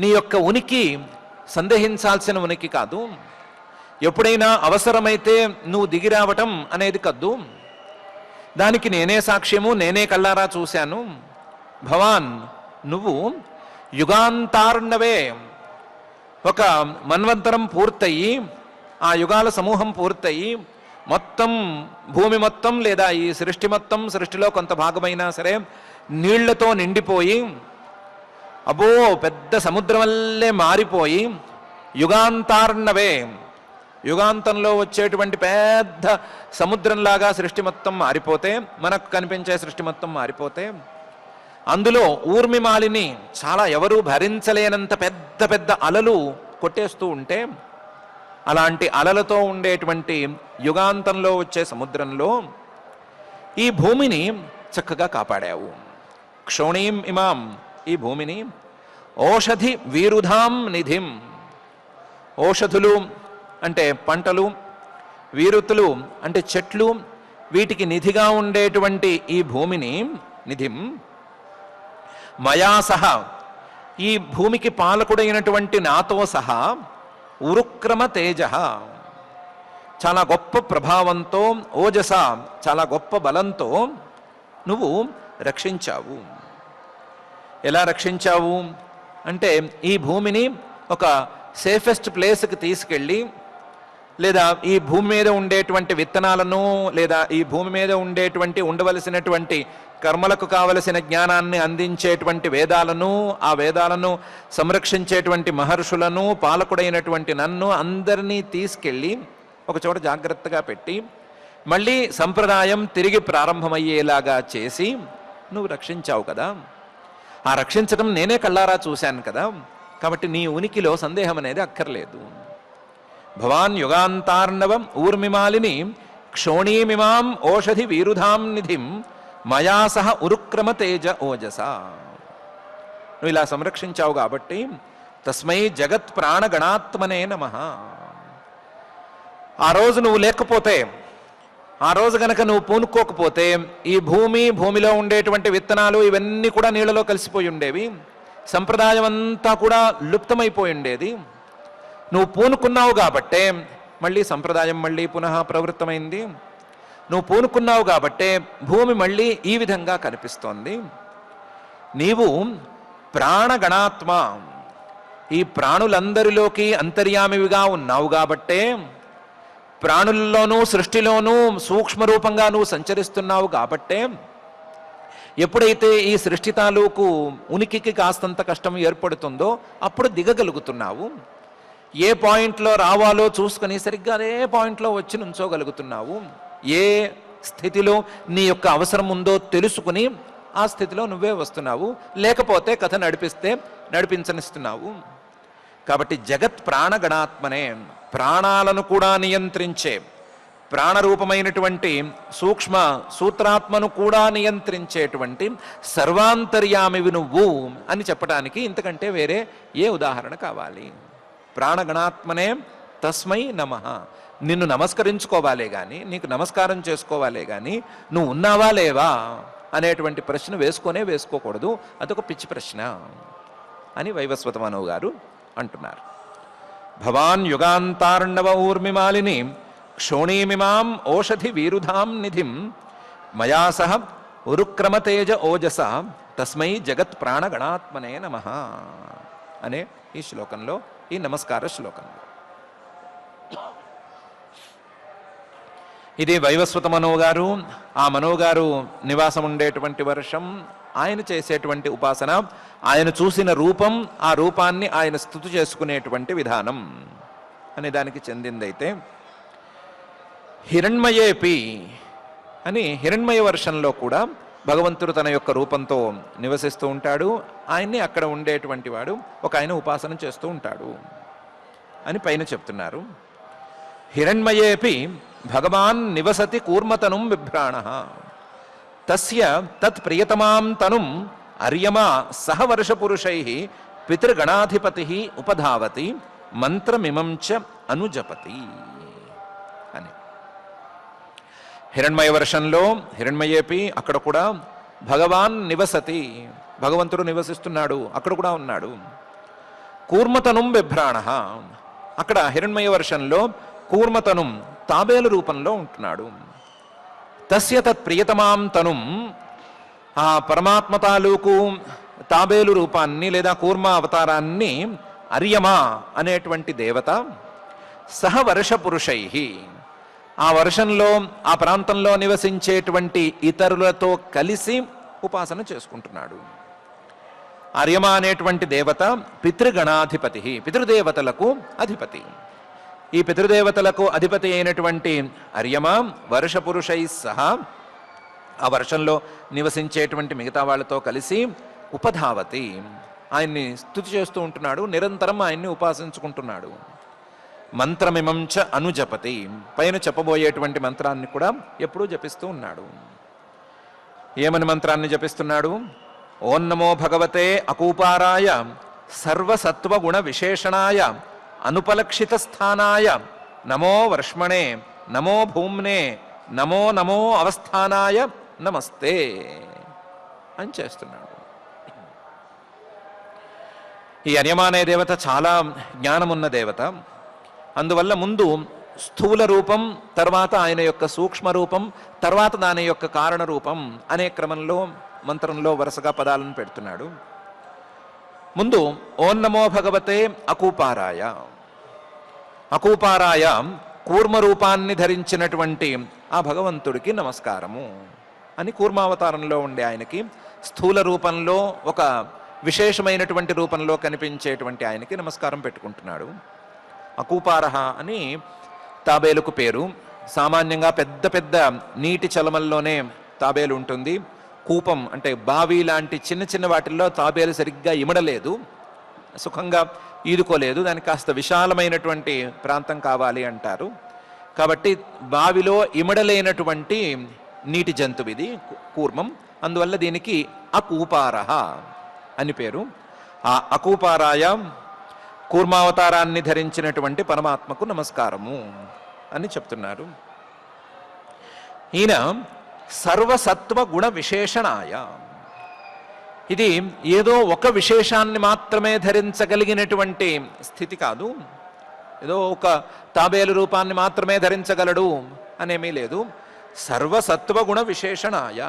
నీ యొక్క ఉనికి సందేహించాల్సిన ఉనికి కాదు. ఎప్పుడైనా అవసరమైతే నువ్వు దిగిరావటం అనేది కద్దు. దానికి నేనే సాక్ష్యము, నేనే కళ్ళారా చూశాను. భవాన్ నువ్వు యుగాంతార్ణవే, ఒక మన్వంతరం పూర్తయి, ఆ యుగాల సమూహం పూర్తయి మొత్తం భూమి మొత్తం లేదా ఈ సృష్టి మొత్తం, సృష్టిలో కొంత భాగమైనా సరే నీళ్లతో నిండిపోయి అబ్బో పెద్ద సముద్రం వల్లే మారిపోయి యుగాంతార్ణవే, యుగాంతంలో వచ్చేటువంటి పెద్ద సముద్రంలాగా సృష్టి మొత్తం మారిపోతే, మనకు కనిపించే సృష్టి మొత్తం మారిపోతే, అందులో ఊర్మిమాలిని చాలా ఎవరూ భరించలేనంత పెద్ద పెద్ద అలలు కొట్టేస్తూ ఉంటే, అలాంటి అలలతో ఉండేటువంటి యుగాంతంలో వచ్చే సముద్రంలో ఈ భూమిని చక్కగా కాపాడావు. క్షోణీం ఇమాం, ఈ భూమిని ఓషధి వీరుధాం నిధిం, ఓషధులు అంటే పంటలు, వీరుతులు అంటే చెట్లు, వీటికి నిధిగా ఉండేటువంటి ఈ భూమిని, నిధిం మయా సహా, ఈ భూమికి పాలకుడైనటువంటి నాతో సహా, ఉరుక్రమ తేజ చాలా గొప్ప ప్రభావంతో, ఓజస చాలా గొప్ప బలంతో నువ్వు రక్షించావు. ఎలా రక్షించావు అంటే, ఈ భూమిని ఒక సేఫెస్ట్ ప్లేస్కి తీసుకెళ్ళి లేదా ఈ భూమి మీద ఉండేటువంటి విత్తనాలను, లేదా ఈ భూమి మీద ఉండవలసినటువంటి కర్మలకు కావలసిన జ్ఞానాన్ని అందించేటువంటి వేదాలను, ఆ వేదాలను సంరక్షించేటువంటి మహర్షులను, పాలకుడైనటువంటి నన్ను అందరినీ తీసుకెళ్ళి ఒకచోట జాగ్రత్తగా పెట్టి మళ్ళీ సంప్రదాయం తిరిగి ప్రారంభమయ్యేలాగా చేసి నువ్వు రక్షించావు కదా. ఆ రక్షించడం నేనే కళ్ళారా చూశాను కదా. కాబట్టి నీ ఉనికిలో సందేహం అనేది అక్కర్లేదు. భవాన్ యుగాంతార్ణవం ఊర్మిమాలిని క్షోణీమిమాం ఓషధి వీరుధాం నిధిం మయా సహ ఉరుక్రమ తేజ ఓజస. నువ్వు ఇలా సంరక్షించావు కాబట్టి తస్మై జగత్ ప్రాణగణాత్మనే నమః. ఆ రోజు నువ్వు లేకపోతే, ఆ రోజు గనక నువ్వు పూనుకోకపోతే ఈ భూమిలో ఉండేటువంటి విత్తనాలు ఇవన్నీ కూడా నీళ్ళలో కలిసిపోయి ఉండేవి. సంప్రదాయం అంతా కూడా లుప్తమైపోయి ఉండేది. నువ్వు పూనుకున్నావు కాబట్టే మళ్ళీ సంప్రదాయం మళ్ళీ పునః ప్రవృత్తమైంది. నువ్వు పూనుకున్నావు కాబట్టే భూమి మళ్ళీ ఈ విధంగా కనిపిస్తోంది. నీవు ప్రాణగణాత్మ, ఈ ప్రాణులందరిలోకి అంతర్యామివిగా ఉన్నావు కాబట్టే, ప్రాణుల్లోనూ సృష్టిలోనూ సూక్ష్మ రూపంగా నువ్వు సంచరిస్తున్నావు కాబట్టే, ఎప్పుడైతే ఈ సృష్టి తాలూకు ఉనికికి కాస్తంత కష్టం ఏర్పడుతుందో అప్పుడు దిగగలుగుతున్నావు. ఏ పాయింట్లో రావాలో చూసుకుని సరిగ్గా అదే పాయింట్లో వచ్చి నుంచోగలుగుతున్నావు. ఏ స్థితిలో నీ యొక్క అవసరం ఉందో తెలుసుకుని ఆ స్థితిలో నువ్వే వస్తున్నావు. లేకపోతే కథ నడిపించనిస్తున్నావు. కాబట్టి జగత్ ప్రాణగణాత్మనే, ప్రాణాలను కూడా నియంత్రించే, ప్రాణరూపమైనటువంటి సూక్ష్మ సూత్రాత్మను కూడా నియంత్రించేటువంటి సర్వాంతర్యామివి నువ్వు అని చెప్పడానికి ఇంతకంటే వేరే ఏ ఉదాహరణ కావాలి? ప్రాణగణాత్మనే తస్మై నమః. నిన్ను నమస్కరించుకోవాలే కానీ, నీకు నమస్కారం చేసుకోవాలే కానీ నువ్వు ఉన్నావా లేవా అనేటువంటి ప్రశ్న వేసుకోకూడదు. అదొక పిచ్చి ప్రశ్న అని వైవస్వత మనో గారు అంటున్నారు. భవాన్ యుగాంతార్ణవ ఊర్మిమాలిని క్షోణీమిమాం ఓషధి వీరుధాం నిధిం మయా సహ ఉరుక్రమ తేజ ఓజస తస్మై జగత్ ప్రాణగణాత్మనే నమః అనే ఈ శ్లోకంలో, ఈ నమస్కార శ్లోకంలో. ఇది వైవస్వత మనోగారు, ఆ మనోగారు నివాసం ఉండేటువంటి వర్షం, ఆయన చేసేటువంటి ఉపాసన, ఆయన చూసిన రూపం, ఆ రూపాన్ని ఆయన స్తుతి చేసుకునేటువంటి విధానం అనే దానికి చెందిందైతే, హిరణ్మయేపి అని హిరణ్మయ వర్షంలో కూడా భగవంతుడు తన యొక్క రూపంతో నివసిస్తూ ఉంటాడు. ఆయన్ని అక్కడ ఉండేటువంటి వాడు ఒక ఆయన ఉపాసన చేస్తూ ఉంటాడు అని పైన చెప్తున్నారు. హిరణ్మయేపి భగవాన్ నివసతి కూర్మతనుం బిభ్రాణః తస్య తత్ ప్రియతమాం తనుం అర్యమా సహ వర్షపురుషైః పితృగణాధిపతిః ఉపధావతి మంత్రమిమం చ అనుజపతి అని. హిరణ్మయ వర్షంలో హిరణ్మయేపి అక్కడ కూడా భగవాన్ నివసతి, భగవంతుడు నివసిస్తున్నాడు, అక్కడ కూడా ఉన్నాడు. కూర్మతనుం బిభ్రాణః, అక్కడ హిరణ్మయ వర్షంలో కూర్మతనుం తాబేలు రూపంలో ఉంటున్నాడు. తస్య తత్ ప్రియతమాం తనుం, ఆ పరమాత్మ తాలూకు తాబేలు రూపాన్ని లేదా కూర్మ అవతారాన్ని అర్యమా అనేటువంటి దేవత సహ వర్ష పురుషై, ఆ వర్షంలో ఆ ప్రాంతంలో నివసించేటువంటి ఇతరులతో కలిసి ఉపాసన చేసుకుంటున్నాడు. అర్యమా అనేటువంటి దేవత పితృగణాధిపతి, పితృదేవతలకు అధిపతి. ఈ పితృదేవతలకు అధిపతి అయినటువంటి అర్యమా వర్షపురుషై సహా ఆ వర్షంలో నివసించేటువంటి మిగతా వాళ్ళతో కలిసి ఉపధావతి, ఆయన్ని స్తుతి చేస్తూ ఉంటున్నాడు, నిరంతరం ఆయన్ని ఉపాసించుకుంటున్నాడు. మంత్రమిమం చ అనుజపతి, పైన చెప్పబోయేటువంటి మంత్రాన్ని కూడా ఎప్పుడూ జపిస్తూ ఉన్నాడు. ఏమని మంత్రాన్ని జపిస్తున్నాడు? ఓం నమో భగవతే అకూపారాయ సర్వసత్వగుణ విశేషణాయ అనుపలక్షిత స్థానాయ నమో వర్ష్మణే నమో భూమ్నే నమో నమో అవస్థానాయ నమస్తే అని చేస్తున్నాడు. ఈ అర్యమా అనే దేవత చాలా జ్ఞానమున్న దేవత. అందువల్ల ముందు స్థూల రూపం, తర్వాత ఆయన యొక్క సూక్ష్మ రూపం, తర్వాత దాని యొక్క కారణ రూపం అనే క్రమంలో మంత్రంలో వరుసగా పదాలను పెడుతున్నాడు. ముందు ఓం నమో భగవతే అకూపారాయ. అకూపారాయ కూర్మ రూపాన్ని ధరించినటువంటి ఆ భగవంతుడికి నమస్కారము అని కూర్మావతారంలో ఉండే ఆయనకి, స్థూల రూపంలో ఒక విశేషమైనటువంటి రూపంలో కనిపించేటువంటి ఆయనకి నమస్కారం పెట్టుకుంటున్నాడు. అకూపారహ అని తాబేలుకు పేరు. సామాన్యంగా పెద్ద పెద్ద నీటి చలమల్లోనే తాబేలు ఉంటుంది. కూపం అంటే బావి లాంటి చిన్న చిన్న వాటిల్లో తాబేలు సరిగ్గా ఇమడలేదు, సుఖంగా ఈదుకోలేదు. దానికి కాస్త విశాలమైనటువంటి ప్రాంతం కావాలి అంటారు. కాబట్టి బావిలో ఇమడలేనటువంటి నీటి జంతువు ఇది కూర్మం. అందువల్ల దీనికి అకూపారహ అని పేరు. ఆ అకూపారాయ, కూర్మావతారాన్ని ధరించినటువంటి పరమాత్మకు నమస్కారము అని చెప్తున్నారు. ఈయన సర్వసత్వ గుణ విశేషణాయ. ఇది ఏదో ఒక విశేషాన్ని మాత్రమే ధరించగలిగినటువంటి స్థితి కాదు. ఏదో ఒక తాబేలు రూపాన్ని మాత్రమే ధరించగలడు అనేమీ లేదు. సర్వసత్వగుణ విశేషణాయ,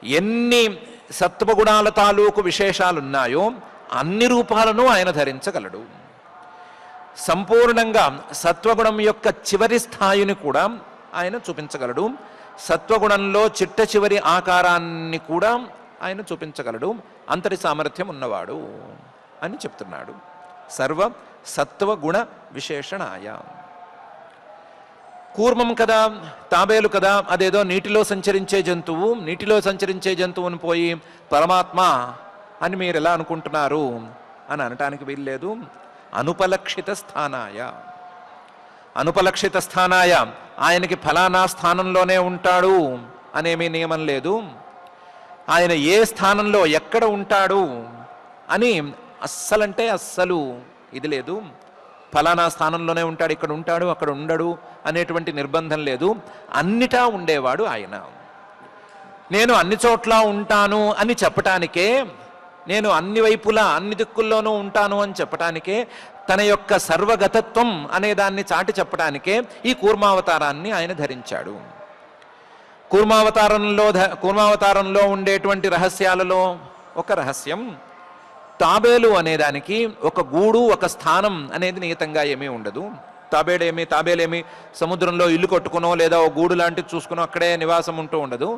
ఎన్ని సత్వగుణాల తాలూకు విశేషాలున్నాయో అన్ని రూపాలను ఆయన ధరించగలడు. సంపూర్ణంగా సత్వగుణం యొక్క చివరి స్థాయిని కూడా ఆయన చూపించగలడు. సత్వగుణంలో చిట్ట చివరి ఆకారాన్ని కూడా ఆయన చూపించగలడు. అంతటి సామర్థ్యం ఉన్నవాడు అని చెప్తున్నాడు. సర్వ సత్వగుణ విశేషణాయ. కూర్మం కదా, తాబేలు కదా, అదేదో నీటిలో సంచరించే జంతువు. నీటిలో సంచరించే జంతువుని పోయి పరమాత్మ అని మీరు ఎలా అనుకుంటున్నారు అని అనటానికి వీల్లేదు. అనుపలక్షిత స్థానాయ, అనుపలక్షిత స్థానాయ, ఆయనకి ఫలానా స్థానంలోనే ఉంటాడు అనేమీ నియమం లేదు. ఆయన ఏ స్థానంలో ఎక్కడ ఉంటాడు అని అస్సలంటే అస్సలు ఇది లేదు. ఫలానా స్థానంలోనే ఉంటాడు, ఇక్కడ ఉంటాడు, అక్కడ ఉండడు అనేటువంటి నిర్బంధం లేదు. అన్నిటా ఉండేవాడు ఆయన. నేను అన్ని చోట్ల ఉంటాను అని చెప్పటానికే, నేను అన్ని వైపులా అన్ని దిక్కుల్లోనూ ఉంటాను అని చెప్పటానికే, తన యొక్క సర్వగతత్వం అనే దాన్ని చాటి చెప్పటానికే ఈ కూర్మావతారాన్ని ఆయన ధరించాడు. కూర్మావతారంలో ఉండేటువంటి రహస్యాలలో ఒక రహస్యం, తాబేలు అనేదానికి ఒక గూడు, ఒక స్థానం అనేది నియతంగా ఏమీ ఉండదు. తాబేలేమి సముద్రంలో ఇల్లు కట్టుకునో లేదా ఓ గూడు లాంటిది చూసుకునో అక్కడే నివాసం ఉంటూ ఉండదు.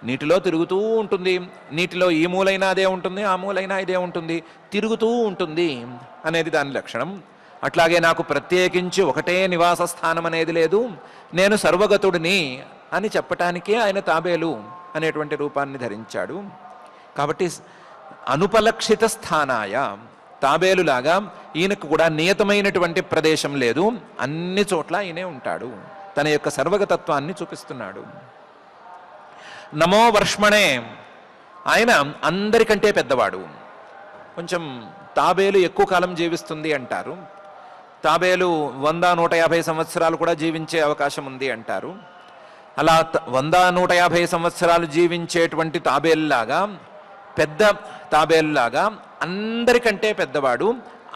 నీటిలో తిరుగుతూ ఉంటుంది. నీటిలో ఈ మూలైనా అదే ఉంటుంది, ఆ మూలైనా ఇదే ఉంటుంది, తిరుగుతూ ఉంటుంది అనేది దాని లక్షణం. అట్లాగే నాకు ప్రత్యేకించి ఒకటే నివాస స్థానం అనేది లేదు, నేను సర్వగతుడిని అని చెప్పటానికే ఆయన తాబేలు అనేటువంటి రూపాన్ని ధరించాడు. కాబట్టి అనుపలక్షిత స్థానాయ, తాబేలులాగా ఈయనకు కూడా నియతమైనటువంటి ప్రదేశం లేదు, అన్ని చోట్ల ఈయనే ఉంటాడు. తన యొక్క సర్వగతత్వాన్ని చూపిస్తున్నాడు. నమో వర్ష్మణే, ఆయన అందరికంటే పెద్దవాడు. కొంచెం తాబేలు ఎక్కువ కాలం జీవిస్తుంది అంటారు. తాబేలు 100-150 సంవత్సరాలు కూడా జీవించే అవకాశం ఉంది అంటారు. అలా 100-150 సంవత్సరాలు జీవించేటువంటి తాబేలులాగా, పెద్ద తాబేలులాగా అందరికంటే పెద్దవాడు,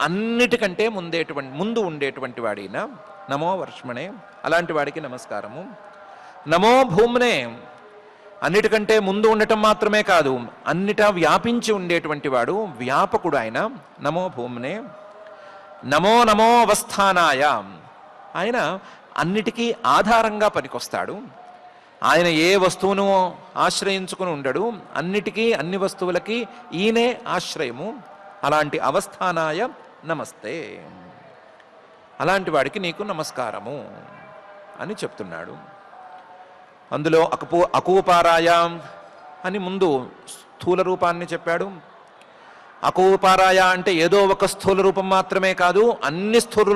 అన్నిటికంటే ముందు ఉండేటువంటి వాడిన నమో వర్ష్మణే, అలాంటి వాడికి నమస్కారము. నమో భూమ్నే, అన్నిటికంటే ముందు ఉండటం మాత్రమే కాదు, అన్నిటా వ్యాపించి ఉండేటువంటి వాడు, వ్యాపకుడు ఆయన. నమో భూమ్నే. నమో నమో అవస్థానాయ, ఆయన అన్నిటికీ ఆధారంగా పనికొస్తాడు. ఆయన ఏ వస్తువును ఆశ్రయించుకుని ఉండడు, అన్నిటికీ అన్ని వస్తువులకి ఈయనే ఆశ్రయము. అలాంటి అవస్థానాయ నమస్తే, అలాంటి వాడికి నీకు నమస్కారము అని చెప్తున్నాడు. అందులో అకూపారాయ అని ముందు స్థూల రూపాన్ని చెప్పాడు. అకూపారాయ అంటే ఏదో ఒక స్థూల రూపం మాత్రమే కాదు, అన్ని స్థూల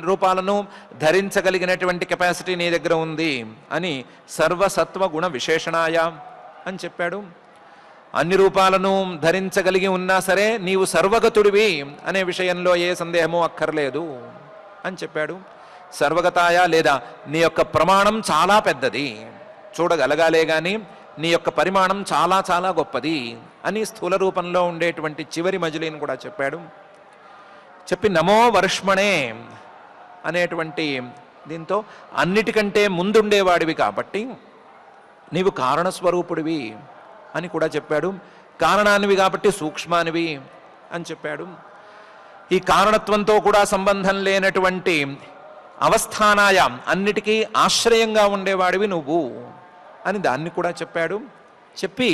రూపాలను ధరించగలిగినటువంటి కెపాసిటీ నీ దగ్గర ఉంది అని సర్వసత్వ గుణ విశేషణాయ అని చెప్పాడు. అన్ని రూపాలను ధరించగలిగి ఉన్నా సరే నీవు సర్వగతుడివి అనే విషయంలో ఏ సందేహమూ అక్కర్లేదు అని చెప్పాడు. సర్వగతాయ లేదా నీ యొక్క ప్రమాణం చాలా పెద్దది, చూడగలగాలే కానీ నీ యొక్క పరిమాణం చాలా చాలా గొప్పది అని స్థూల రూపంలో ఉండేటువంటి చివరి మజిలీని కూడా చెప్పాడు. చెప్పి నమో వర్ష్మణే అనేటువంటి దీంతో అన్నిటికంటే ముందుండేవాడివి కాబట్టి నీవు కారణస్వరూపుడివి అని కూడా చెప్పాడు. కారణానివి కాబట్టి సూక్ష్మానివి అని చెప్పాడు. ఈ కారణత్వంతో కూడా సంబంధం లేనటువంటి అవస్థానాయ అన్నిటికీ ఆశ్రయంగా ఉండేవాడివి నువ్వు అని దాన్ని కూడా చెప్పాడు. చెప్పి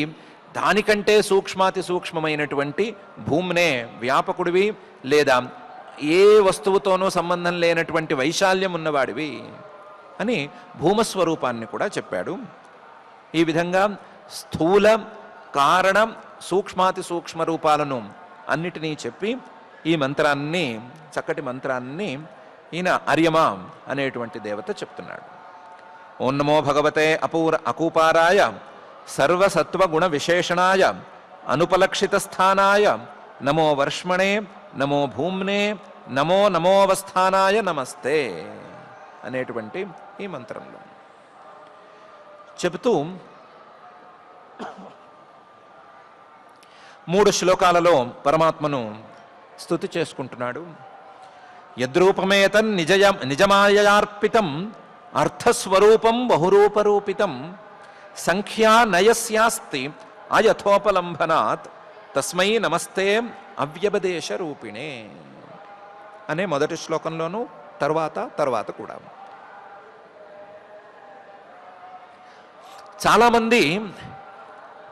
దానికంటే సూక్ష్మాతి సూక్ష్మమైనటువంటి భూమినే వ్యాపకుడివి, లేదా ఏ వస్తువుతోనూ సంబంధం లేనటువంటి వైశాల్యం ఉన్నవాడివి అని భూమస్వరూపాన్ని కూడా చెప్పాడు. ఈ విధంగా స్థూల కారణ సూక్ష్మాతి సూక్ష్మ రూపాలను అన్నిటినీ చెప్పి ఈ మంత్రాన్ని, చక్కటి మంత్రాన్ని ఈయన అర్యమ అనేటువంటి దేవత చెప్తున్నాడు. ఓం నమో భగవతే అకూపారాయ సర్వసత్వగుణ విశేషణాయ అనుపలక్షిత స్థానాయ నమో వర్ష్మణే నమో భూమ్నే నమో నమోవస్థానాయ నమస్తే అనేటువంటి ఈ మంత్రంలో చెబుతూ 3 శ్లోకాలలో పరమాత్మను స్తుతి చేసుకుంటున్నాడు. యద్రూపమేతన్ నిజమాయయార్పితం అర్థస్వరూపం బహురూపరూపితం సంఖ్యా నయస్యాస్తి అయథోపలంబనాత్ తస్మై నమస్తే అవ్యపదేశ రూపిణే అనే మొదటి శ్లోకంలోనూ తర్వాత కూడా చాలామంది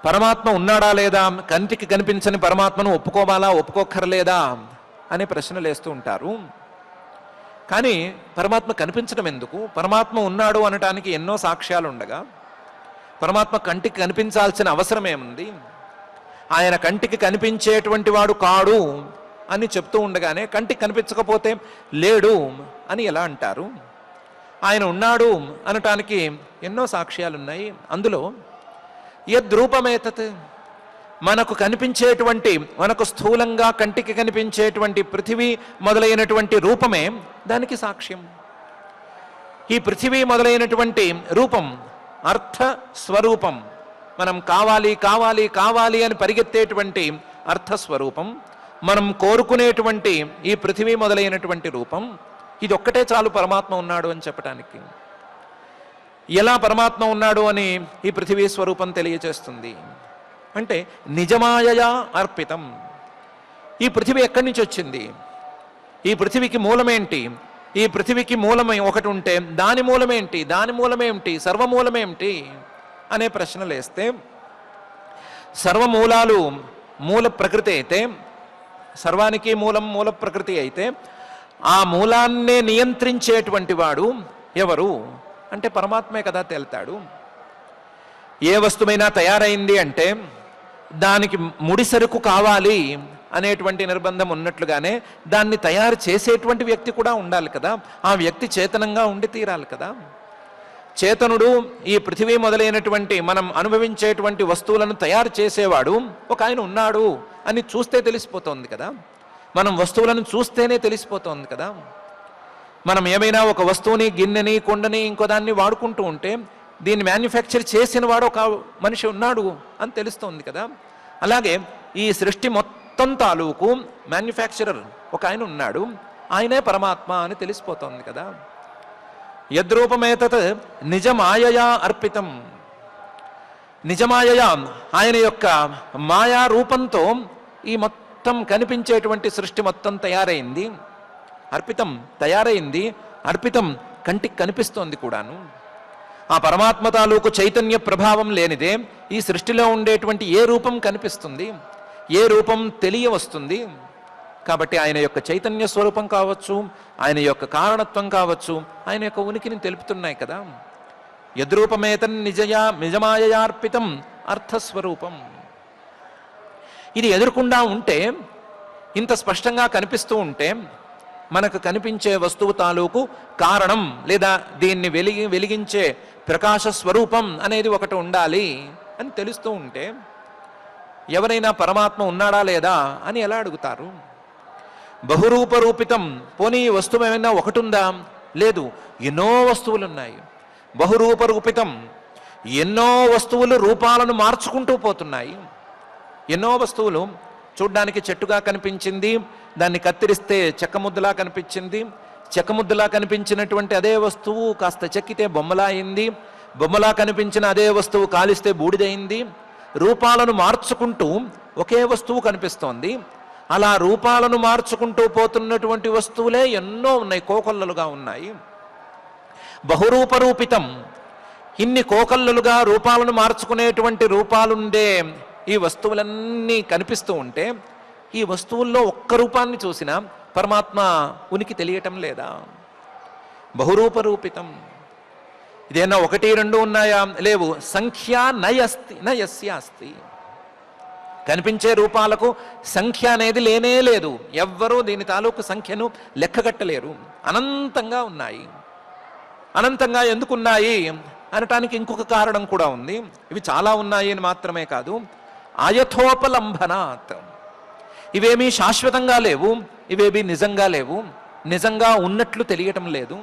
పరమాత్మ ఉన్నాడా లేదా, కంటికి కనిపించని పరమాత్మను ఒప్పుకోవాలా ఒప్పుకోక్కర్లేదా అనే ప్రశ్నలు వేస్తూ ఉంటారు. కానీ పరమాత్మ కనిపించడం ఎందుకు? పరమాత్మ ఉన్నాడు అనటానికి ఎన్నో సాక్ష్యాలు ఉండగా పరమాత్మ కంటికి కనిపించాల్సిన అవసరం ఏముంది? ఆయన కంటికి కనిపించేటువంటి వాడు కాడు అని చెప్తూ ఉండగానే కంటికి కనిపించకపోతే లేడు అని ఎలా అంటారు? ఆయన ఉన్నాడు అనటానికి ఎన్నో సాక్ష్యాలు ఉన్నాయి. అందులో యద్రూపమేతత్, మనకు కనిపించేటువంటి, మనకు స్థూలంగా కంటికి కనిపించేటువంటి పృథివీ మొదలైనటువంటి రూపమే దానికి సాక్ష్యం. ఈ పృథివీ మొదలైనటువంటి రూపం అర్థ స్వరూపం. మనం కావాలి కావాలి కావాలి అని పరిగెత్తేటువంటి అర్థస్వరూపం, మనం కోరుకునేటువంటి ఈ పృథివీ మొదలైనటువంటి రూపం, ఇది ఒక్కటే చాలు పరమాత్మ ఉన్నాడు అని చెప్పడానికి. ఎలా పరమాత్మ ఉన్నాడు అని ఈ పృథివీ స్వరూపం తెలియచేస్తుంది అంటే నిజమాయయా అర్పితం. ఈ పృథివీ ఎక్కడి నుంచి వచ్చింది? ఈ పృథివీకి మూలమేంటి? ఈ పృథివీకి మూలమే ఒకటి ఉంటే దాని మూలమేంటి? దాని మూలమేమిటి? సర్వమూలమేమిటి అనే ప్రశ్నలు వేస్తే, సర్వమూలాలు మూల ప్రకృతి అయితే, సర్వానికి మూలం మూల ప్రకృతి అయితే, ఆ మూలాన్నే నియంత్రించేటువంటి వాడు ఎవరు అంటే పరమాత్మే కదా తేల్తాడు. ఏ వస్తువైనా తయారైంది అంటే దానికి ముడిసరుకు కావాలి అనేటువంటి నిర్బంధం ఉన్నట్లుగానే దాన్ని తయారు చేసేటువంటి వ్యక్తి కూడా ఉండాలి కదా. ఆ వ్యక్తి చేతనంగా ఉండి తీరాలి కదా. చేతనుడు ఈ పృథివీ మొదలైనటువంటి మనం అనుభవించేటువంటి వస్తువులను తయారు చేసేవాడు ఒక ఆయన ఉన్నాడు అని చూస్తే తెలిసిపోతుంది కదా. మనం వస్తువులను చూస్తేనే తెలిసిపోతుంది కదా. మనం ఏమైనా ఒక వస్తువుని, గిన్నెని, కొండని, ఇంకో దాన్ని వాడుకుంటూ ఉంటే దీన్ని మ్యానుఫ్యాక్చర్ చేసిన వాడు ఒక మనిషి ఉన్నాడు అని తెలుస్తుంది కదా. అలాగే ఈ సృష్టి మొత్తం తాలూకు మ్యానుఫ్యాక్చరర్ ఒక ఆయన ఉన్నాడు, ఆయనే పరమాత్మ అని తెలిసిపోతుంది కదా. యద్రూపమేతత్ నిజమాయయా అర్పితం. నిజమాయయా ఆయన యొక్క మాయా రూపంతో ఈ మొత్తం కనిపించేటువంటి సృష్టి మొత్తం తయారైంది. అర్పితం తయారైంది, అర్పితం కంటికి కనిపిస్తోంది కూడాను. ఆ పరమాత్మ తాలూకు చైతన్య ప్రభావం లేనిదే ఈ సృష్టిలో ఉండేటువంటి ఏ రూపం కనిపిస్తుంది, ఏ రూపం తెలియవస్తుంది? కాబట్టి ఆయన యొక్క చైతన్య స్వరూపం కావచ్చు, ఆయన యొక్క కారణత్వం కావచ్చు, ఆయన యొక్క ఉనికిని తెలుపుతున్నాయి కదా. యద్రూపమేతన్ నిజమాయయార్పితం అర్థస్వరూపం. ఇది ఎదురుకుండా ఉంటే, ఇంత స్పష్టంగా కనిపిస్తూ ఉంటే, మనకు కనిపించే వస్తువు తాలూకు కారణం లేదా దీన్ని వెలిగించే ప్రకాశ స్వరూపం అనేది ఒకటి ఉండాలి అని తెలుస్తూ ఉంటే ఎవరైనా పరమాత్మ ఉన్నాడా లేదా అని ఎలా అడుగుతారు? బహురూపరూపితం. పోనీ ఈ వస్తువు ఏమైనా ఒకటి ఉందా? లేదు, ఎన్నో వస్తువులు ఉన్నాయి. బహురూపరూపితం, ఎన్నో వస్తువులు రూపాలను మార్చుకుంటూ పోతున్నాయి. ఎన్నో వస్తువులు చూడ్డానికి చెట్టుగా కనిపించింది, దాన్ని కత్తిరిస్తే చెక్కముద్దలా కనిపించింది. చెక్కముద్దలా కనిపించినటువంటి అదే వస్తువు కాస్త చెక్కితే బొమ్మలా అయింది. బొమ్మలా కనిపించిన అదే వస్తువు కాలిస్తే బూడిదయింది. రూపాలను మార్చుకుంటూ ఒకే వస్తువు కనిపిస్తోంది. అలా రూపాలను మార్చుకుంటూ పోతున్నటువంటి వస్తువులే ఎన్నో ఉన్నాయి, కోకొల్లలుగా ఉన్నాయి. బహురూపరూపితం, ఇన్ని కోకల్లులుగా రూపాలను మార్చుకునేటువంటి రూపాలుండే ఈ వస్తువులన్నీ కనిపిస్తూ ఉంటే ఈ వస్తువుల్లో ఒక్క రూపాన్ని చూసినా పరమాత్మ ఉనికి తెలియటం లేదా? బహురూపరూపితం. ఇదేనా ఒకటి రెండు ఉన్నాయా? లేవు. సంఖ్య నయస్య అస్తి. కనిపించే రూపాలకు సంఖ్య అనేది లేనే లేదు. ఎవ్వరూ దీని తాలూకు సంఖ్యను లెక్కగట్టలేరు. అనంతంగా ఉన్నాయి. అనంతంగా ఎందుకున్నాయి అనటానికి ఇంకొక కారణం కూడా ఉంది. ఇవి చాలా ఉన్నాయి అని మాత్రమే కాదు, ఆయథోపలంబనాత్. ఇవేమీ శాశ్వతంగా లేవు, ఇవేమీ నిజంగా లేవు, నిజంగా ఉన్నట్లు తెలియటం లేదు.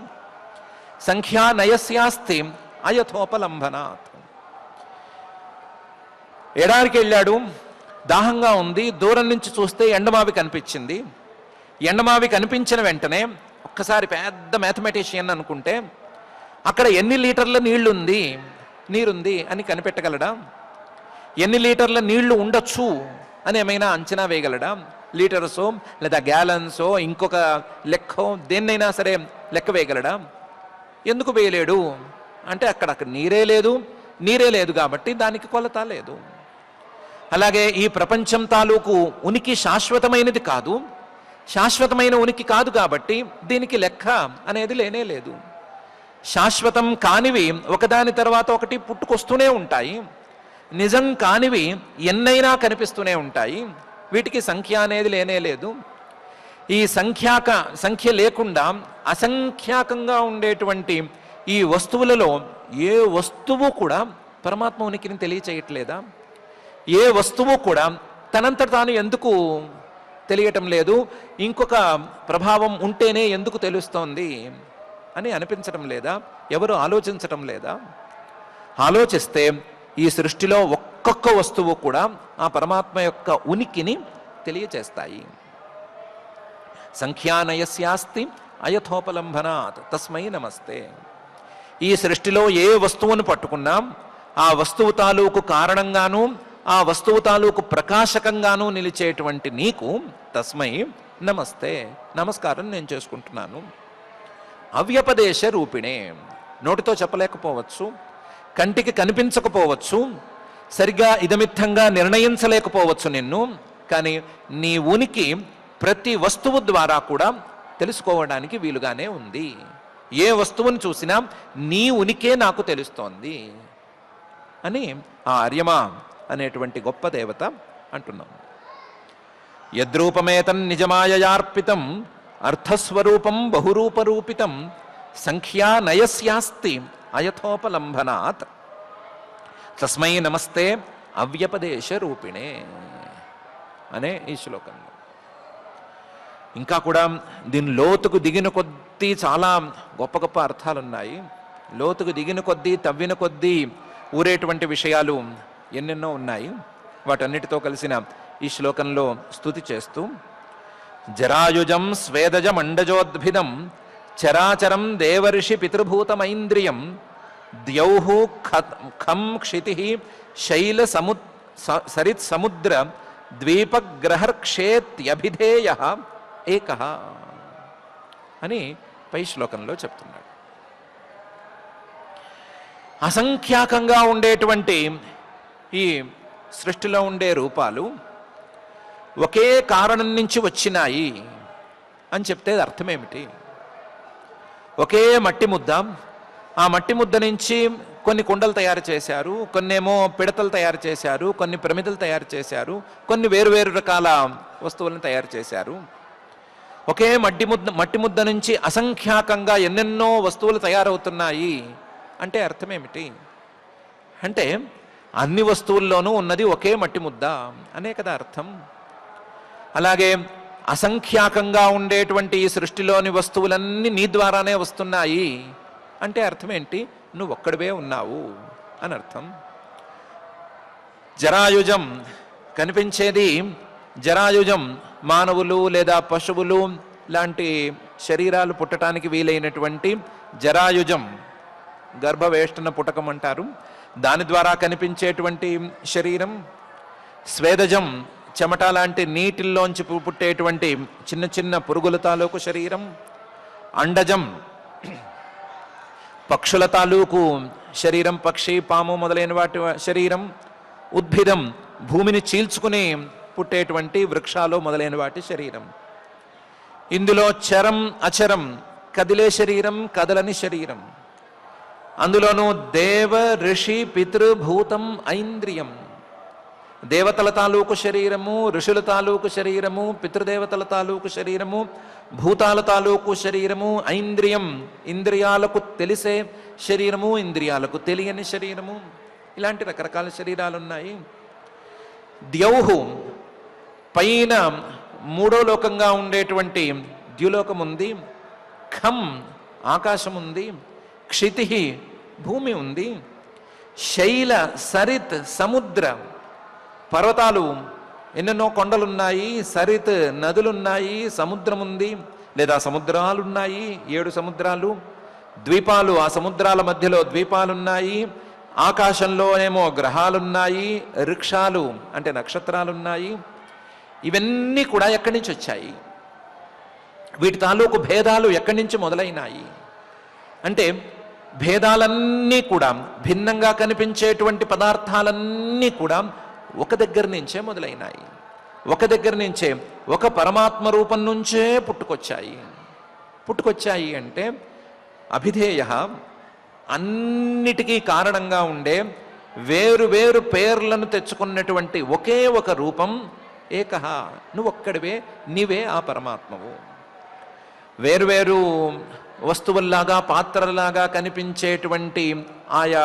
సంఖ్యా నయస్యాస్తి ఆయథోపలంబనాత్. ఎడారికి వెళ్ళాడు, దాహంగా ఉంది, దూరం నుంచి చూస్తే ఎండమావి కనిపించింది. ఎండమావి కనిపించిన వెంటనే ఒక్కసారి పెద్ద మ్యాథమెటిషియన్ అనుకుంటే అక్కడ ఎన్ని లీటర్ల నీరుంది అని కనిపెట్టగలడా? ఎన్ని లీటర్ల నీళ్లు ఉండొచ్చు అని ఏమైనా అంచనా వేయగలడా? లీటర్సో లేదా గ్యాలన్సో ఇంకొక లెక్కో దేన్నైనా సరే లెక్క వేయగలడా? ఎందుకు వేయలేడు అంటే అక్కడ నీరే లేదు కాబట్టి దానికి కొలత లేదు. అలాగే ఈ ప్రపంచం తాలూకు ఉనికి శాశ్వతమైనది కాదు, శాశ్వతమైన ఉనికి కాదు కాబట్టి దీనికి లెక్క అనేది లేనే లేదు. శాశ్వతం కానివి ఒకదాని తర్వాత ఒకటి పుట్టుకొస్తూనే ఉంటాయి, నిజం కానివి ఎన్నైనా కనిపిస్తూనే ఉంటాయి. వీటికి సంఖ్య అనేది లేనే లేదు. ఈ సంఖ్య లేకుండా అసంఖ్యాకంగా ఉండేటువంటి ఈ వస్తువులలో ఏ వస్తువు కూడా పరమాత్మ ఉనికిని తెలియచేయట్లేదా? ఏ వస్తువు కూడా తనంతట తాను ఎందుకు తెలియటం లేదు? ఇంకొక ప్రభావం ఉంటేనే ఎందుకు తెలుస్తోంది అని అనిపించటం లేదా? ఎవరు ఆలోచించటం లేదా? ఆలోచిస్తే ఈ సృష్టిలో ఒక్కొక్క వస్తువు కూడా ఆ పరమాత్మ యొక్క ఉనికిని తెలియచేస్తాయి. సంఖ్యానయస్యాస్తి అయథోపలంబనాత్ తస్మై నమస్తే. ఈ సృష్టిలో ఏ వస్తువును పట్టుకున్నా ఆ వస్తువు తాలూకు కారణంగాను ఆ వస్తువు తాలూకు ప్రకాశకంగాను నిలిచేటువంటి నీకు తస్మై నమస్తే, నమస్కారం నేను చేసుకుంటున్నాను. అవ్యపదేశ రూపిణే. నోటితో చెప్పలేకపోవచ్చు, కంటికి కనిపించకపోవచ్చు, సరిగ్గా ఇదమిత్తంగా నిర్ణయించలేకపోవచ్చు నిన్ను, కానీ నీ ఉనికి ప్రతి వస్తువు ద్వారా కూడా తెలుసుకోవడానికి వీలుగానే ఉంది. ఏ వస్తువుని చూసినా నీ ఉనికే నాకు తెలుస్తోంది అని ఆ ఆర్యమా అనేటువంటి గొప్ప దేవత అంటున్నాం. యద్రూపమేతన్ నిజమాయయార్పితం అర్థస్వరూపం బహురూపరూపితం సంఖ్యా నయస్యాస్తి అయథోపలంబనాత్ తస్మై నమస్తే అవ్యపదేశ రూపిణే అనే ఈ శ్లోకంలో. ఇంకా కూడా దీని లోతుకు దిగిన కొద్దీ చాలా గొప్ప గొప్ప అర్థాలున్నాయి. లోతుకు దిగిన కొద్దీ తవ్విన కొద్దీ ఊరేటువంటి విషయాలు ఎన్నెన్నో ఉన్నాయి. వాటన్నిటితో కలిసిన ఈ శ్లోకంలో స్తుతి చేస్తూ జరాయుజం స్వేదజమండజోద్భిదం చరాచరం దేవర్షి పితృభూతమైంద్రియం ద్యౌః ఖం క్షితిః శైల సరిత్ సముద్ర ద్వీపగ్రహర్క్షేత్యభిధేయః ఏకః అని పై శ్లోకంలో చెప్తున్నాడు. అసంఖ్యాకంగా ఉండేటువంటి ఈ సృష్టిలో ఉండే రూపాలు ఒకే కారణం నుంచి వచ్చినాయి అని చెప్తే అర్థమేమిటి? ఒకే మట్టి ముద్ద, ఆ మట్టి ముద్ద నుంచి కొన్ని కుండలు తయారు చేశారు, కొన్నేమో పిడతలు తయారు చేశారు, కొన్ని ప్రమిదలు తయారు చేశారు, కొన్ని వేరు రకాల వస్తువులను తయారు చేశారు. ఒకే మట్టి ముద్ద నుంచి అసంఖ్యాకంగా ఎన్నెన్నో వస్తువులు తయారవుతున్నాయి అంటే అర్థమేమిటి? అంటే అన్ని వస్తువుల్లోనూ ఉన్నది ఒకే మట్టి ముద్ద అనే కదా అర్థం. అలాగే అసంఖ్యాకంగా ఉండేటువంటి ఈ సృష్టిలోని వస్తువులన్నీ నీ ద్వారానే వస్తున్నాయి అంటే అర్థం ఏంటి? నువ్వు ఒక్కడివే ఉన్నావు అని అర్థం. జరాయుజం కనిపించేది, జరాయుజం మానవులు లేదా పశువులు లాంటి శరీరాలు పుట్టడానికి వీలైనటువంటి జరాయుజం, గర్భవేష్టన పుటకం అంటారు, దాని ద్వారా కనిపించేటువంటి శరీరం. స్వేదజం చెమట లాంటి నీటిల్లోంచి పుట్టేటువంటి చిన్న చిన్న పురుగుల తాలూకు శరీరం. అండజం పక్షుల తాలూకు శరీరం, పక్షి, పాము మొదలైన వాటి శరీరం, ఉద్భిదం భూమిని చీల్చుకుని పుట్టేటువంటి వృక్షాలు మొదలైన వాటి శరీరం. ఇందులో చరం, అచరం, కదిలే శరీరం, కదలని శరీరం. అందులోనూ దేవ, ఋషి, పితృ, భూతం, ఐంద్రియం. దేవతల తాలూకు శరీరము, ఋషుల తాలూకు శరీరము, పితృదేవతల తాలూకు శరీరము, భూతాల తాలూకు శరీరము, ఐంద్రియం ఇంద్రియాలకు తెలిసే శరీరము, ఇంద్రియాలకు తెలియని శరీరము. ఇలాంటి రకరకాల శరీరాలు ఉన్నాయి. ద్యౌహు పైన మూడో లోకంగా ఉండేటువంటి ద్యులోకం ఉంది. ఖం ఆకాశం ఉంది. క్షితి భూమి ఉంది. శైల, సరిత్ సముద్ర, పర్వతాలు ఎన్నెన్నో కొండలున్నాయి, సరిత్ నదులున్నాయి, సముద్రం ఉంది లేదా సముద్రాలున్నాయి, 7 సముద్రాలు, ద్వీపాలు, ఆ సముద్రాల మధ్యలో ద్వీపాలున్నాయి, ఆకాశంలోనేమో గ్రహాలున్నాయి, వృక్షాలు అంటే నక్షత్రాలున్నాయి. ఇవన్నీ కూడా ఎక్కడి నుంచి వచ్చాయి? వీటి తాలూకు భేదాలు ఎక్కడి నుంచి మొదలైనాయి అంటే, భేదాలన్నీ కూడా, భిన్నంగా కనిపించేటువంటి పదార్థాలన్నీ కూడా ఒక దగ్గర నుంచే మొదలైనాయి. ఒక దగ్గర నుంచే, ఒక పరమాత్మ రూపం నుంచే పుట్టుకొచ్చాయి అంటే అభిధేయ అన్నిటికీ కారణంగా ఉండే వేరు వేరు పేర్లను తెచ్చుకున్నటువంటి ఒకే ఒక రూపం ఏకహ. నువ్వు ఒక్కడివే, నీవే ఆ పరమాత్మవు. వేరువేరు వస్తువుల్లాగా, పాత్రలాగా కనిపించేటువంటి ఆయా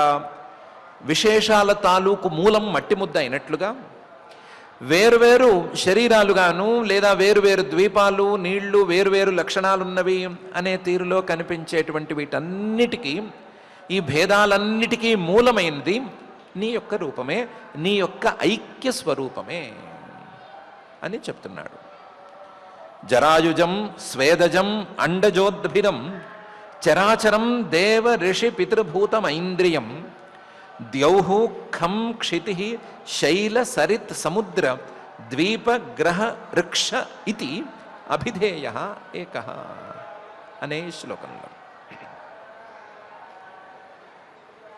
విశేషాల తాలూకు మూలం మట్టి ముద్ద అయినట్లుగా, వేరువేరు శరీరాలుగాను లేదా వేరువేరు ద్వీపాలు, నీళ్లు, వేరువేరు లక్షణాలున్నవి అనే తీరులో కనిపించేటువంటి వీటన్నిటికీ, ఈ భేదాలన్నిటికీ మూలమైనది నీ యొక్క రూపమే, నీ యొక్క ఐక్య స్వరూపమే అని చెప్తున్నాడు. జరాయుజం స్వేదజం అండజోద్భిరం చరాచరం దేవ ఋషి పితృభూతం ఐంద్రియం ద్యౌహు ఖం క్షితి శైల సరిత్ సముద్ర ద్వీప గ్రహ వృక్ష ఇది అభిధేయ ఏకః అనే శ్లోకంలో.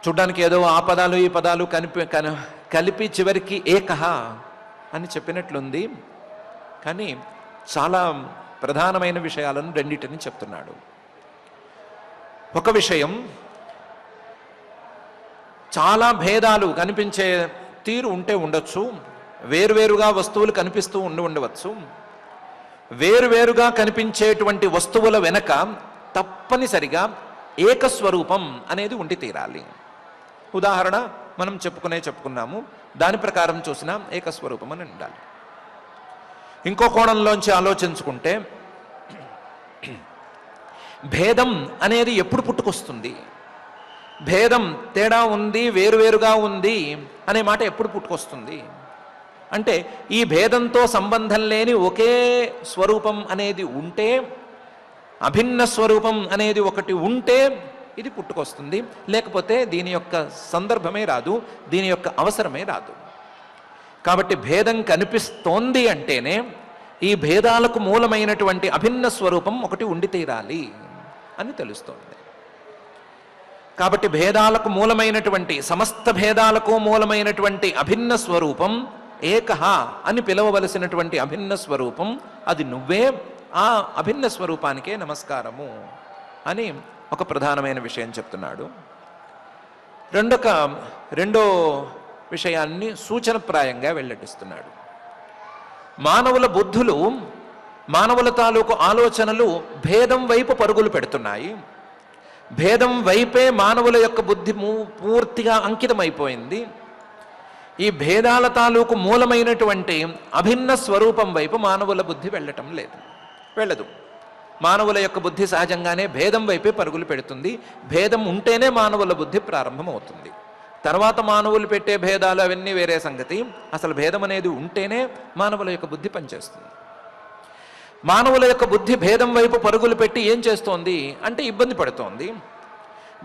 చూడ్డానికి ఏదో ఆ పదాలు ఈ పదాలు కలిపి చివరికి ఏకః అని చెప్పినట్లుంది. కానీ చాలా ప్రధానమైన విషయాలను రెండింటిని చెప్తున్నాడు. ఒక విషయం, చాలా భేదాలు కనిపించే తీరు ఉంటే ఉండొచ్చు, వేరువేరుగా వస్తువులు కనిపిస్తూ ఉండవచ్చు. వేరువేరుగా కనిపించేటువంటి వస్తువుల వెనక తప్పనిసరిగా ఏకస్వరూపం అనేది ఉండి తీరాలి. ఉదాహరణ మనం చెప్పుకున్నాము, దాని ప్రకారం చూసినా ఏకస్వరూపం అని ఉండాలి. ఇంకో కోణంలోంచి ఆలోచించుకుంటే, భేదం అనేది ఎప్పుడు పుట్టుకొస్తుంది? భేదం, తేడా ఉంది, వేరువేరుగా ఉంది అనే మాట ఎప్పుడు పుట్టుకొస్తుంది అంటే, ఈ భేదంతో సంబంధం లేని ఒకే స్వరూపం అనేది ఉంటే, అభిన్న స్వరూపం అనేది ఒకటి ఉంటే ఇది పుట్టుకొస్తుంది. లేకపోతే దీని యొక్క సందర్భమే రాదు, దీని యొక్క అవసరమే రాదు. కాబట్టి భేదం కనిపిస్తోంది అంటేనే ఈ భేదాలకు మూలమైనటువంటి అభిన్న స్వరూపం ఒకటి ఉండి తీరాలి అని తెలుస్తోంది. కాబట్టి భేదాలకు మూలమైనటువంటి, సమస్త భేదాలకు మూలమైనటువంటి అభిన్న స్వరూపం ఏకః అని పిలవవలసినటువంటి అభిన్న స్వరూపం అది నువ్వే. ఆ అభిన్న స్వరూపానికే నమస్కారము అని ఒక ప్రధానమైన విషయం చెప్తున్నాడు. రెండో విషయాన్ని సూచనప్రాయంగా వెల్లడిస్తున్నాడు. మానవుల బుద్ధులు, మానవుల తాలూకు ఆలోచనలు భేదం వైపు పరుగులు పెడుతున్నాయి. భేదం వైపే మానవుల యొక్క బుద్ధి పూర్తిగా అంకితమైపోయింది. ఈ భేదాల తాలూకు మూలమైనటువంటి అభిన్న స్వరూపం వైపు మానవుల బుద్ధి వెళ్ళదు. మానవుల యొక్క బుద్ధి సహజంగానే భేదం వైపే పరుగులు పెడుతుంది. భేదం ఉంటేనే మానవుల బుద్ధి ప్రారంభమవుతుంది. తర్వాత మానవులు పెట్టే భేదాలు అవన్నీ వేరే సంగతి. అసలు భేదం అనేది ఉంటేనే మానవుల యొక్క బుద్ధి పనిచేస్తుంది. మానవుల యొక్క బుద్ధి భేదం వైపు పరుగులు పెట్టి ఏం చేస్తోంది అంటే ఇబ్బంది పడుతోంది.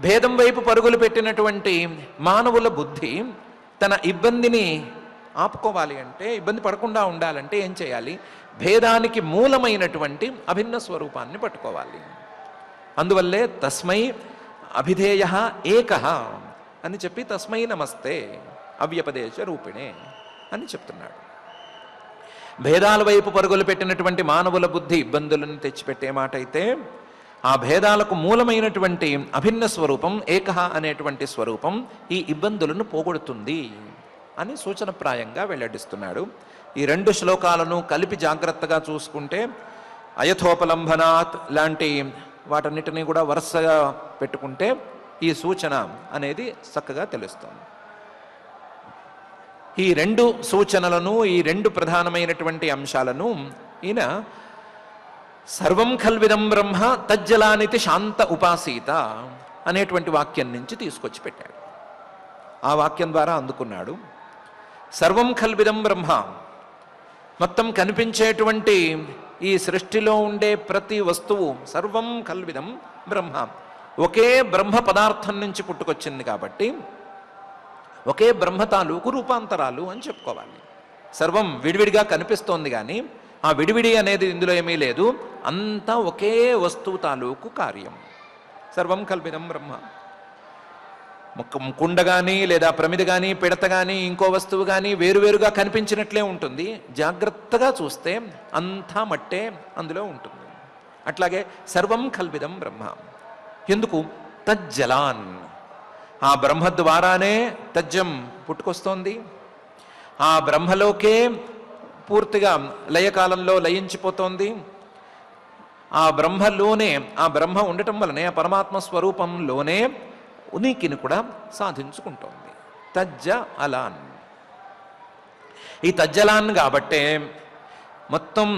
భేదం వైపు పరుగులు పెట్టినటువంటి మానవుల బుద్ధి తన ఇబ్బందిని ఆపుకోవాలి అంటే, ఇబ్బంది పడకుండా ఉండాలంటే ఏం చేయాలి? భేదానికి మూలమైనటువంటి అభిన్న స్వరూపాన్ని పట్టుకోవాలి. అందువల్లే తస్మై అభిధేయ ఏక అని చెప్పి తస్మై నమస్తే అవ్యపదేశ రూపిణే అని చెప్తున్నాడు. భేదాల వైపు పరుగులు పెట్టినటువంటి మానవుల బుద్ధి ఇబ్బందులను తెచ్చిపెట్టే మాట అయితే, ఆ భేదాలకు మూలమైనటువంటి అభిన్న స్వరూపం ఏక అనేటువంటి స్వరూపం ఈ ఇబ్బందులను పోగొడుతుంది అని సూచనప్రాయంగా వెల్లడిస్తున్నాడు. ఈ రెండు శ్లోకాలను కలిపి జాగ్రత్తగా చూసుకుంటే అయథోపలంబనాత్ లాంటి వాటన్నిటినీ కూడా వరుసగా పెట్టుకుంటే ఈ సూచన అనేది చక్కగా తెలుస్తుంది. ఈ రెండు సూచనలను, ఈ రెండు ప్రధానమైనటువంటి అంశాలను ఈయన సర్వం ఖల్విదం బ్రహ్మ తజ్జలానితి శాంత ఉపాసీత అనేటువంటి వాక్యం నుంచి తీసుకొచ్చి పెట్టాడు. ఆ వాక్యం ద్వారా అందుకున్నాడు. సర్వం ఖల్విదం బ్రహ్మ, మొత్తం కనిపించేటువంటి ఈ సృష్టిలో ఉండే ప్రతి వస్తువు సర్వం ఖల్విదం బ్రహ్మ, ఒకే బ్రహ్మ పదార్థం నుంచి పుట్టుకొచ్చింది కాబట్టి ఒకే బ్రహ్మ తాలూకు రూపాంతరాలు అని చెప్పుకోవాలి. సర్వం విడివిడిగా కనిపిస్తోంది కానీ ఆ విడివిడి అనేది ఇందులో ఏమీ లేదు, అంతా ఒకే వస్తువు తాలూకు కార్యం. సర్వం కల్పితం బ్రహ్మ. కుండ కానీ లేదా ప్రమిద కానీ పిడత కానీ ఇంకో వస్తువు కానీ వేరువేరుగా కనిపించినట్లే ఉంటుంది, జాగ్రత్తగా చూస్తే అంతా మట్టే అందులో ఉంటుంది. అట్లాగే సర్వం కల్పితం బ్రహ్మ. ఎందుకు? తజ్జలాన్, ఆ బ్రహ్మ ద్వారానే తజ్జం పుట్టుకొస్తోంది. ఆ బ్రహ్మలోకే పూర్తిగా లయకాలంలో లయించిపోతోంది. ఆ బ్రహ్మలోనే, ఆ బ్రహ్మ ఉండటం వలనే ఆ పరమాత్మ స్వరూపంలోనే ఉనికిని కూడా సాధించుకుంటోంది. తజ్జ అలాన్. ఈ తజ్జలాన్ కాబట్టే మొత్తం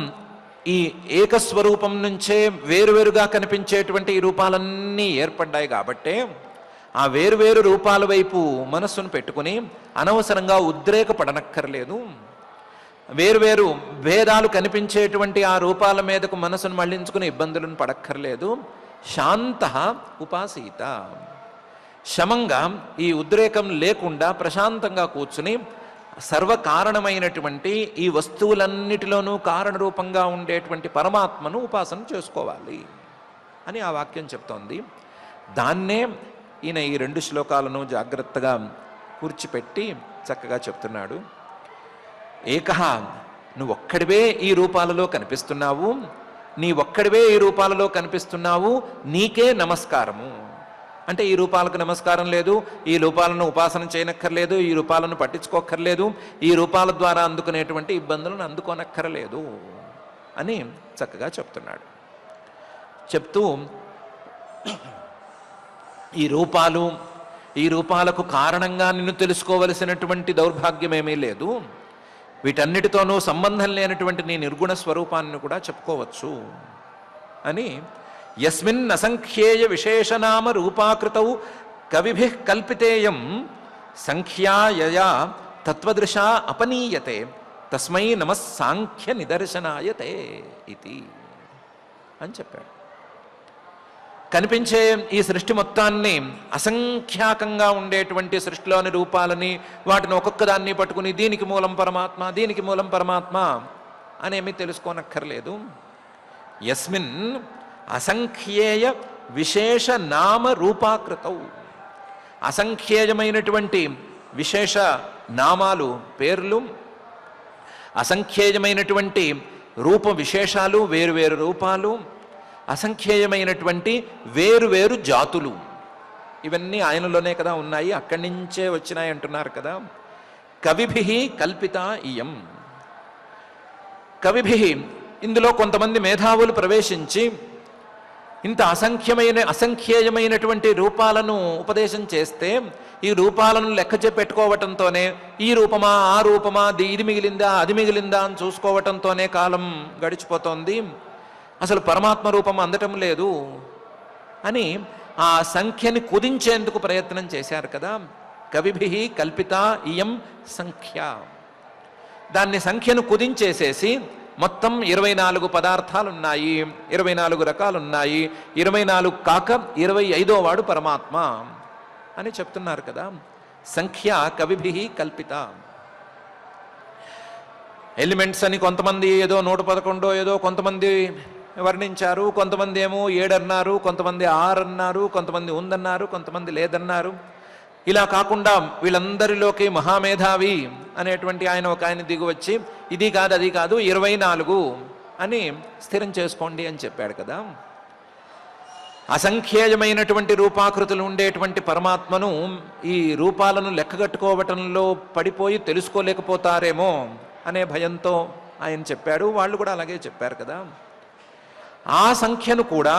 ఈ ఏకస్వరూపం నుంచే వేరువేరుగా కనిపించేటువంటి ఈ రూపాలన్నీ ఏర్పడ్డాయి కాబట్టే ఆ వేరువేరు రూపాల వైపు మనస్సును పెట్టుకుని అనవసరంగా ఉద్రేకపడనక్కర్లేదు. వేరువేరు భేదాలు కనిపించేటువంటి ఆ రూపాల మీదకు మనసును మళ్లించుకుని ఇబ్బందులను పడక్కర్లేదు. శాంత ఉపాసీత, శమంగా ఈ ఉద్రేకం లేకుండా ప్రశాంతంగా కూర్చుని సర్వకారణమైనటువంటి ఈ వస్తువులన్నిటిలోనూ కారణరూపంగా ఉండేటువంటి పరమాత్మను ఉపాసన చేసుకోవాలి అని ఆ వాక్యం చెప్తోంది. దాన్నే ఈయన ఈ రెండు శ్లోకాలను జాగ్రత్తగా కూర్చిపెట్టి చక్కగా చెప్తున్నాడు. ఏకహ, నువ్వు ఒక్కడివే ఈ రూపాలలో కనిపిస్తున్నావు, నీ ఒక్కడివే ఈ రూపాలలో కనిపిస్తున్నావు, నీకే నమస్కారము. అంటే ఈ రూపాలకు నమస్కారం లేదు, ఈ రూపాలను ఉపాసన చేయనక్కర్లేదు, ఈ రూపాలను పట్టించుకోక్కర్లేదు, ఈ రూపాల ద్వారా అందుకునేటువంటి ఇబ్బందులను అందుకోనక్కర్లేదు అని చక్కగా చెప్తున్నాడు. చెప్తూ ఈ రూపాలకు కారణంగా నిన్ను తెలుసుకోవలసినటువంటి దౌర్భాగ్యమేమీ లేదు, వీటన్నిటితోనూ సంబంధం లేనటువంటి నీ నిర్గుణ స్వరూపాన్ని కూడా చెప్పుకోవచ్చు అని యస్మిన్ అసంఖ్యేయ విశేషనామ రూపాకృతౌ కవిభిః కల్పితేయం సంఖ్యాయయా తత్వదృశా అపనీయతే తస్మై నమః సాంఖ్య నిదర్శనాయతే ఇది అని చెప్పాడు. కనిపించే ఈ సృష్టి మొత్తాన్ని, అసంఖ్యాకంగా ఉండేటువంటి సృష్టిలోని రూపాలని వాటిని ఒక్కొక్క దాన్ని పట్టుకుని దీనికి మూలం పరమాత్మ, దీనికి మూలం పరమాత్మ అనేమి తెలుసుకోనక్కర్లేదు. యస్మిన్ అసంఖ్యేయ విశేష నామ రూపాకృతౌ, అసంఖ్యేయమైనటువంటి విశేష నామాలు, పేర్లు, అసంఖ్యేయమైనటువంటి రూప విశేషాలు, వేరువేరు రూపాలు, అసంఖ్యేయమైనటువంటి వేరువేరు జాతులు, ఇవన్నీ ఆయనలోనే కదా ఉన్నాయి, అక్కడి నుంచే వచ్చినాయి అంటున్నారు కదా. కవిభిః కల్పిత ఇయం. కవిభిః, ఇందులో కొంతమంది మేధావులు ప్రవేశించి ఇంత అసంఖ్యేయమైనటువంటి రూపాలను ఉపదేశం చేస్తే ఈ రూపాలను లెక్క పెట్టుకోవటంతోనే ఈ రూపమా ఆ రూపమా, ఇది మిగిలిందా అది మిగిలిందా అని చూసుకోవటంతోనే కాలం గడిచిపోతోంది, అసలు పరమాత్మ రూపం అందటం లేదు అని ఆ సంఖ్యని కుదించేందుకు ప్రయత్నం చేశారు కదా. కవిభిః కల్పిత ఇయం సంఖ్య. దాన్ని సంఖ్యను కుదించేసేసి మొత్తం 24 పదార్థాలున్నాయి, 24 రకాలున్నాయి, 24 కాక 25వ వాడు పరమాత్మ అని చెప్తున్నారు కదా. సంఖ్య కవిభిః కల్పిత. ఎలిమెంట్స్ అని కొంతమంది ఏదో 111 ఏదో కొంతమంది వర్ణించారు. కొంతమంది ఏమో 7 అన్నారు, కొంతమంది 6 అన్నారు, కొంతమంది ఉందన్నారు, కొంతమంది లేదన్నారు. ఇలా కాకుండా వీళ్ళందరిలోకి మహామేధావి అనేటువంటి ఆయన దిగు వచ్చి ఇది కాదు అది కాదు 24 అని స్థిరం చేసుకోండి అని చెప్పాడు కదా. అసంఖ్యేయమైనటువంటి రూపాకృతులు ఉండేటువంటి పరమాత్మను ఈ రూపాలను లెక్కగట్టుకోవటంలో పడిపోయి తెలుసుకోలేకపోతారేమో అనే భయంతో ఆయన చెప్పాడు. వాళ్ళు కూడా అలాగే చెప్పారు కదా. ఆ సంఖ్యను కూడా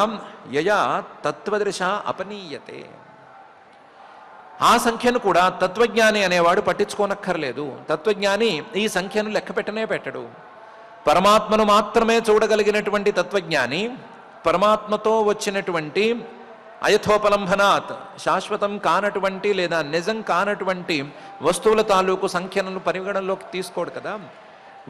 యయా తత్వదృశ అపనీయతే, ఆ సంఖ్యను కూడా తత్వజ్ఞాని అనేవాడు పట్టించుకోనక్కర్లేదు. తత్వజ్ఞాని ఈ సంఖ్యను లెక్క పెట్టనే పెట్టడు. పరమాత్మను మాత్రమే చూడగలిగినటువంటి తత్వజ్ఞాని పరమాత్మతో వచ్చినటువంటి అయథోపలంభనాత్ శాశ్వతం కానటువంటి లేదా నిజం కానటువంటి వస్తువుల తాలూకు సంఖ్యలను పరిగణలోకి తీసుకోడు కదా.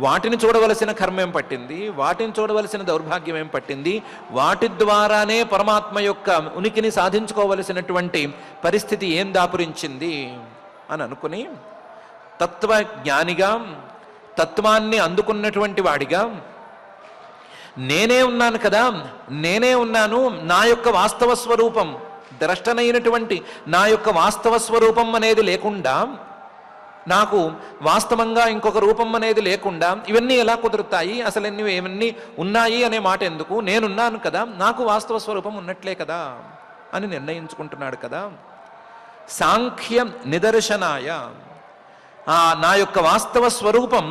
వాటిని చూడవలసిన కర్మేం పట్టింది, వాటిని చూడవలసిన దౌర్భాగ్యం ఏం పట్టింది, వాటి ద్వారానే పరమాత్మ యొక్క ఉనికిని సాధించుకోవలసినటువంటి పరిస్థితి ఏం దాపురించింది అని అనుకుని తత్వజ్ఞానిగా, తత్వాన్ని అందుకున్నటువంటి వాడిగా నేనే ఉన్నాను కదా, నేనే ఉన్నాను, నా యొక్క వాస్తవ స్వరూపం ద్రష్టనైనటువంటి నా యొక్క వాస్తవ స్వరూపం అనేది లేకుండా, నాకు వాస్తవంగా ఇంకొక రూపం అనేది లేకుండా ఇవన్నీ ఎలా కుదురుతాయి, అసలు ఏమన్నీ ఉన్నాయి అనే మాట ఎందుకు, నేనున్నాను కదా, నాకు వాస్తవ స్వరూపం ఉన్నట్లే కదా అని నిర్ణయించుకుంటున్నాడు కదా. సాంఖ్య నిదర్శనాయ, నా యొక్క వాస్తవ స్వరూపం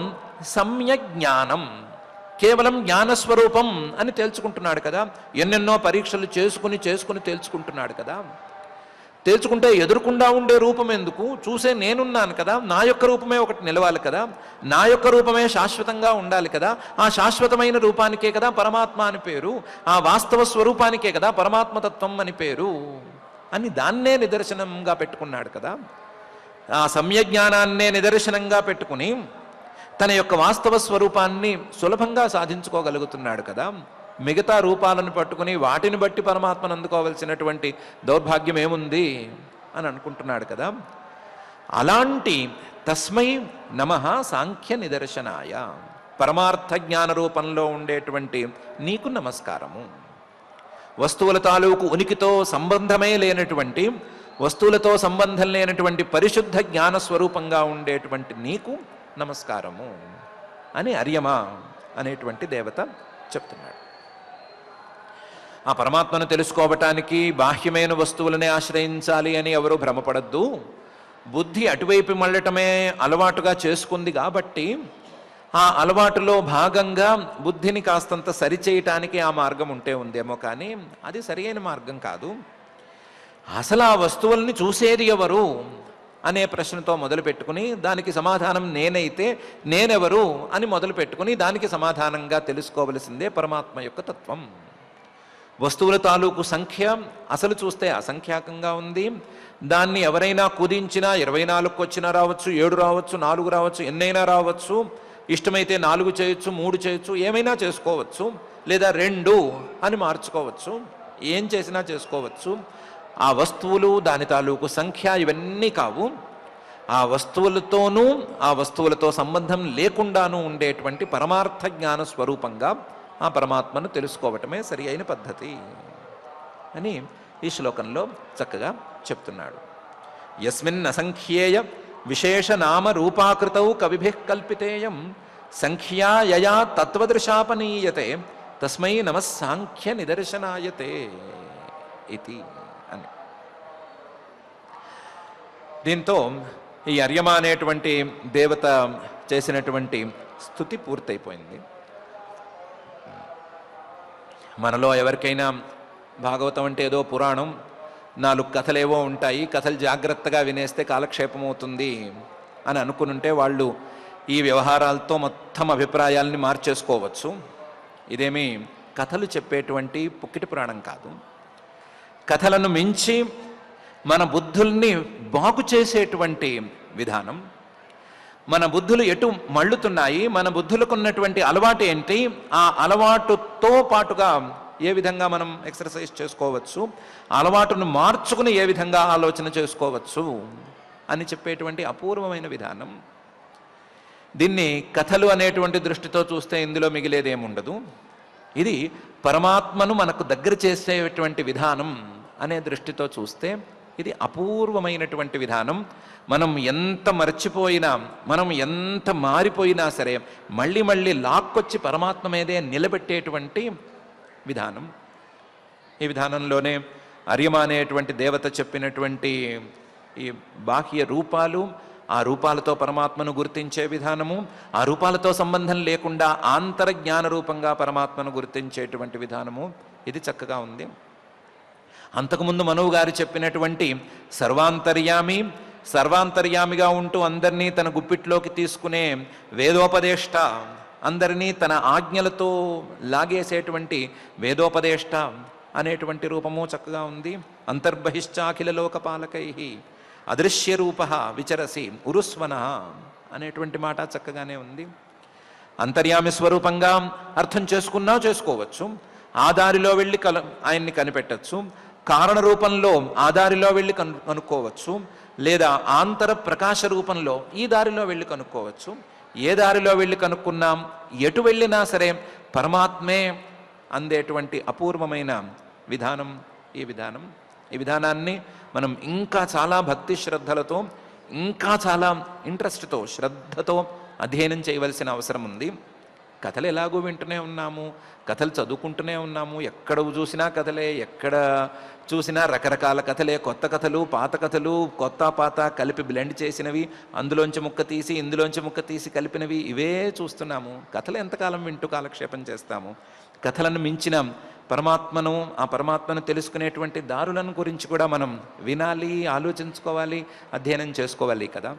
సమ్యక్ జ్ఞానం, కేవలం జ్ఞానస్వరూపం అని తేల్చుకుంటున్నాడు కదా. ఎన్నెన్నో పరీక్షలు చేసుకుని తేల్చుకుంటున్నాడు కదా. తేల్చుకుంటే ఎదురుకుండా ఉండే రూపం ఎందుకు, చూసే నేనున్నాను కదా, నా యొక్క రూపమే ఒకటి నిలవాలి కదా, నా యొక్క రూపమే శాశ్వతంగా ఉండాలి కదా, ఆ శాశ్వతమైన రూపానికే కదా పరమాత్మ అని పేరు, ఆ వాస్తవ స్వరూపానికే కదా పరమాత్మతత్వం అని పేరు అని దాన్నే నిదర్శనంగా పెట్టుకున్నాడు కదా. ఆ సమ్యజ్ఞానాన్నే నిదర్శనంగా పెట్టుకుని తన యొక్క వాస్తవ స్వరూపాన్ని సులభంగా సాధించుకోగలుగుతున్నాడు కదా. మిగతా రూపాలను పట్టుకుని వాటిని బట్టి పరమాత్మను అందుకోవలసినటువంటి దౌర్భాగ్యం ఏముంది అని అనుకుంటున్నాడు కదా. అలాంటి తస్మై నమః సాంఖ్య నిదర్శనాయ, పరమార్థ జ్ఞాన రూపంలో ఉండేటువంటి నీకు నమస్కారము. వస్తువుల తాలూకు ఉనికితో సంబంధమే లేనటువంటి, వస్తువులతో సంబంధం లేనటువంటి పరిశుద్ధ జ్ఞాన స్వరూపంగా ఉండేటువంటి నీకు నమస్కారము అని అర్యమ అనేటువంటి దేవత చెప్తున్నాడు. ఆ పరమాత్మను తెలుసుకోవటానికి బాహ్యమైన వస్తువులనే ఆశ్రయించాలి అని ఎవరూ భ్రమపడద్దు. బుద్ధి అటువైపు మళ్ళటమే అలవాటుగా చేసుకుంది కాబట్టి ఆ అలవాటులో భాగంగా బుద్ధిని కాస్తంత సరిచేయటానికి ఆ మార్గం ఉందేమో కానీ అది సరియైన మార్గం కాదు. అసలు ఆ వస్తువుల్ని చూసేది ఎవరు అనే ప్రశ్నతో మొదలుపెట్టుకుని దానికి సమాధానం నేనైతే నేనెవరు అని మొదలుపెట్టుకుని దానికి సమాధానంగా తెలుసుకోవలసిందే పరమాత్మ యొక్క తత్వం. వస్తువుల తాలూకు సంఖ్య అసలు చూస్తే అసంఖ్యాకంగా ఉంది. దాన్ని ఎవరైనా కుదించినా 24కు వచ్చినా రావచ్చు, 7 రావచ్చు, 4 రావచ్చు, ఎన్నైనా రావచ్చు. ఇష్టమైతే 4 చేయొచ్చు, 3 చేయొచ్చు, ఏమైనా చేసుకోవచ్చు, లేదా 2 అని మార్చుకోవచ్చు, ఏం చేసినా చేసుకోవచ్చు. ఆ వస్తువులు, దాని తాలూకు సంఖ్య ఇవన్నీ కావు. ఆ వస్తువులతోనూ ఆ వస్తువులతో సంబంధం లేకుండానూ ఉండేటువంటి పరమార్థ జ్ఞాన స్వరూపంగా ఆ పరమాత్మను తెలుసుకోవటమే సరి అయిన పద్ధతి అని ఈ శ్లోకంలో చక్కగా చెప్తున్నాడు. యస్మిన్ అసంఖ్యేయ విశేషనామ రూపాకృతౌ కవిభిః కల్పితేయం సంఖ్యా యయా తత్వదృశాపనీయతే తస్మై నమః సాంఖ్య నిదర్శనాయతే ఇతి అని. దీంతో ఈ అర్యమ అనేటువంటి దేవత చేసినటువంటి స్తుతి పూర్తయిపోయింది. మనలో ఎవరికైనా భాగవతం అంటే ఏదో పురాణం, 4 కథలేవో ఉంటాయి, కథలు జాగ్రత్తగా వినేస్తే కాలక్షేపం అవుతుంది అని అనుకునుంటే వాళ్ళు ఈ వ్యవహారాలతో మొత్తం అభిప్రాయాల్ని మార్చేసుకోవచ్చు. ఇదేమీ కథలు చెప్పేటువంటి పుక్కిటి పురాణం కాదు. కథలను మించి మన బుద్ధుల్ని బాగు చేసేటువంటి విధానం. మన బుద్ధులు ఎటు మళ్ళుతున్నాయి, మన బుద్ధులకు ఉన్నటువంటి అలవాటు ఏంటి, ఆ అలవాటుతో పాటుగా ఏ విధంగా మనం ఎక్సర్సైజ్ చేసుకోవచ్చు, అలవాటును మార్చుకుని ఏ విధంగా ఆలోచన చేసుకోవచ్చు అని చెప్పేటువంటి అపూర్వమైన విధానం. దీన్ని కథలు అనేటువంటి దృష్టితో చూస్తే ఇందులో మిగిలేదేముండదు. ఇది పరమాత్మను మనకు దగ్గర చేసేటువంటి విధానం అనే దృష్టితో చూస్తే ఇది అపూర్వమైనటువంటి విధానం. మనం ఎంత మర్చిపోయినా, మనం ఎంత మారిపోయినా సరే మళ్ళీ మళ్ళీ లాక్కొచ్చి పరమాత్మ మీదే నిలబెట్టేటువంటి విధానం. ఈ విధానంలోనే అర్యమ అనేటువంటి దేవత చెప్పినటువంటి ఈ బాహ్య రూపాలు, ఆ రూపాలతో పరమాత్మను గుర్తించే విధానము, ఆ రూపాలతో సంబంధం లేకుండా ఆంతరజ్ఞాన రూపంగా పరమాత్మను గుర్తించేటువంటి విధానము, ఇది చక్కగా ఉంది. అంతకుముందు మనువు గారు చెప్పినటువంటి సర్వాంతర్యామిగా ఉంటూ అందరినీ తన గుప్పిట్లోకి తీసుకునే వేదోపదేష్ట, అందరినీ తన ఆజ్ఞలతో లాగేసేటువంటి వేదోపదేష్ట అనేటువంటి రూపము చక్కగా ఉంది. అంతర్బహిశ్చాఖిల లోకపాలకై అదృశ్య రూప విచరసి ఉరుస్వన అనేటువంటి మాట చక్కగానే ఉంది. అంతర్యామి స్వరూపంగా అర్థం చేసుకున్నా చేసుకోవచ్చు, ఆ దారిలో వెళ్ళి ఆయన్ని కనిపెట్టచ్చు. కారణ రూపంలో ఆ దారిలో వెళ్ళి కనుక్కోవచ్చు, లేదా ఆంతర ప్రకాశ రూపంలో ఈ దారిలో వెళ్ళి కనుక్కోవచ్చు. ఏ దారిలో వెళ్ళి కనుక్కున్నాం, ఎటు వెళ్ళినా సరే పరమాత్మే అందేటువంటి అపూర్వమైన విధానం ఈ విధానం. ఈ విధానాన్ని మనం ఇంకా చాలా భక్తి శ్రద్ధలతో, ఇంకా చాలా ఇంట్రెస్ట్తో, శ్రద్ధతో అధ్యయనం చేయవలసిన అవసరం ఉంది. కథలు ఎలాగో వింటూనే ఉన్నాము, కథలు చదువుకుంటూనే ఉన్నాము, ఎక్కడ చూసినా కథలే, ఎక్కడ చూసినా రకరకాల కథలే, కొత్త కథలు, పాత కథలు, కొత్త పాత కలిపి బ్లెండ్ చేసినవి, అందులోంచి ముక్క తీసి ఇందులోంచి ముక్క తీసి కలిపినవి, ఇవే చూస్తున్నాము. కథలు ఎంతకాలం వింటూ కాలక్షేపం చేస్తాము? కథలను మించిన పరమాత్మను, ఆ పరమాత్మను తెలుసుకునేటువంటి దారులను గురించి కూడా మనం వినాలి, ఆలోచించుకోవాలి, అధ్యయనం చేసుకోవాలి కదా.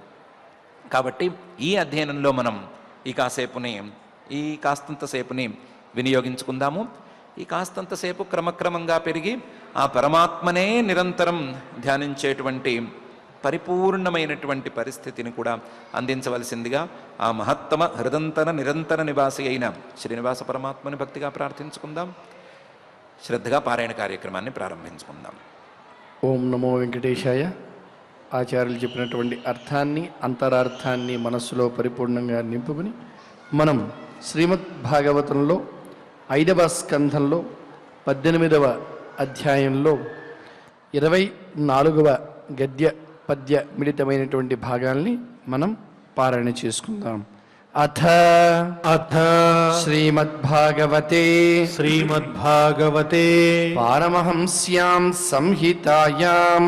కాబట్టి ఈ అధ్యయనంలో మనం ఈ కాస్తంతసేపుని వినియోగించుకుందాము. ఈ కాస్తంతసేపు క్రమక్రమంగా పెరిగి ఆ పరమాత్మనే నిరంతరం ధ్యానించేటువంటి పరిపూర్ణమైనటువంటి పరిస్థితిని కూడా అందించవలసిందిగా ఆ మహత్తమ హృదంతర నిరంతర నివాసి అయిన శ్రీనివాస పరమాత్మని భక్తిగా ప్రార్థించుకుందాం. శ్రద్ధగా పారాయణ కార్యక్రమాన్ని ప్రారంభించుకుందాం. ఓం నమో వెంకటేశాయ. ఆచార్యులు చెప్పినటువంటి అర్థాన్ని, అంతరార్థాన్ని మనస్సులో పరిపూర్ణంగా నింపుకుని మనం శ్రీమద్ భాగవతంలో 5వ స్కంధంలో 18వ అధ్యాయంలో 24వ గద్య పద్య మిళితమైనటువంటి భాగాల్ని మనం పారాయణ చేసుకుందాం. అథ శ్రీమద్భాగవతే పారమహంస్యాం సంహితాయాం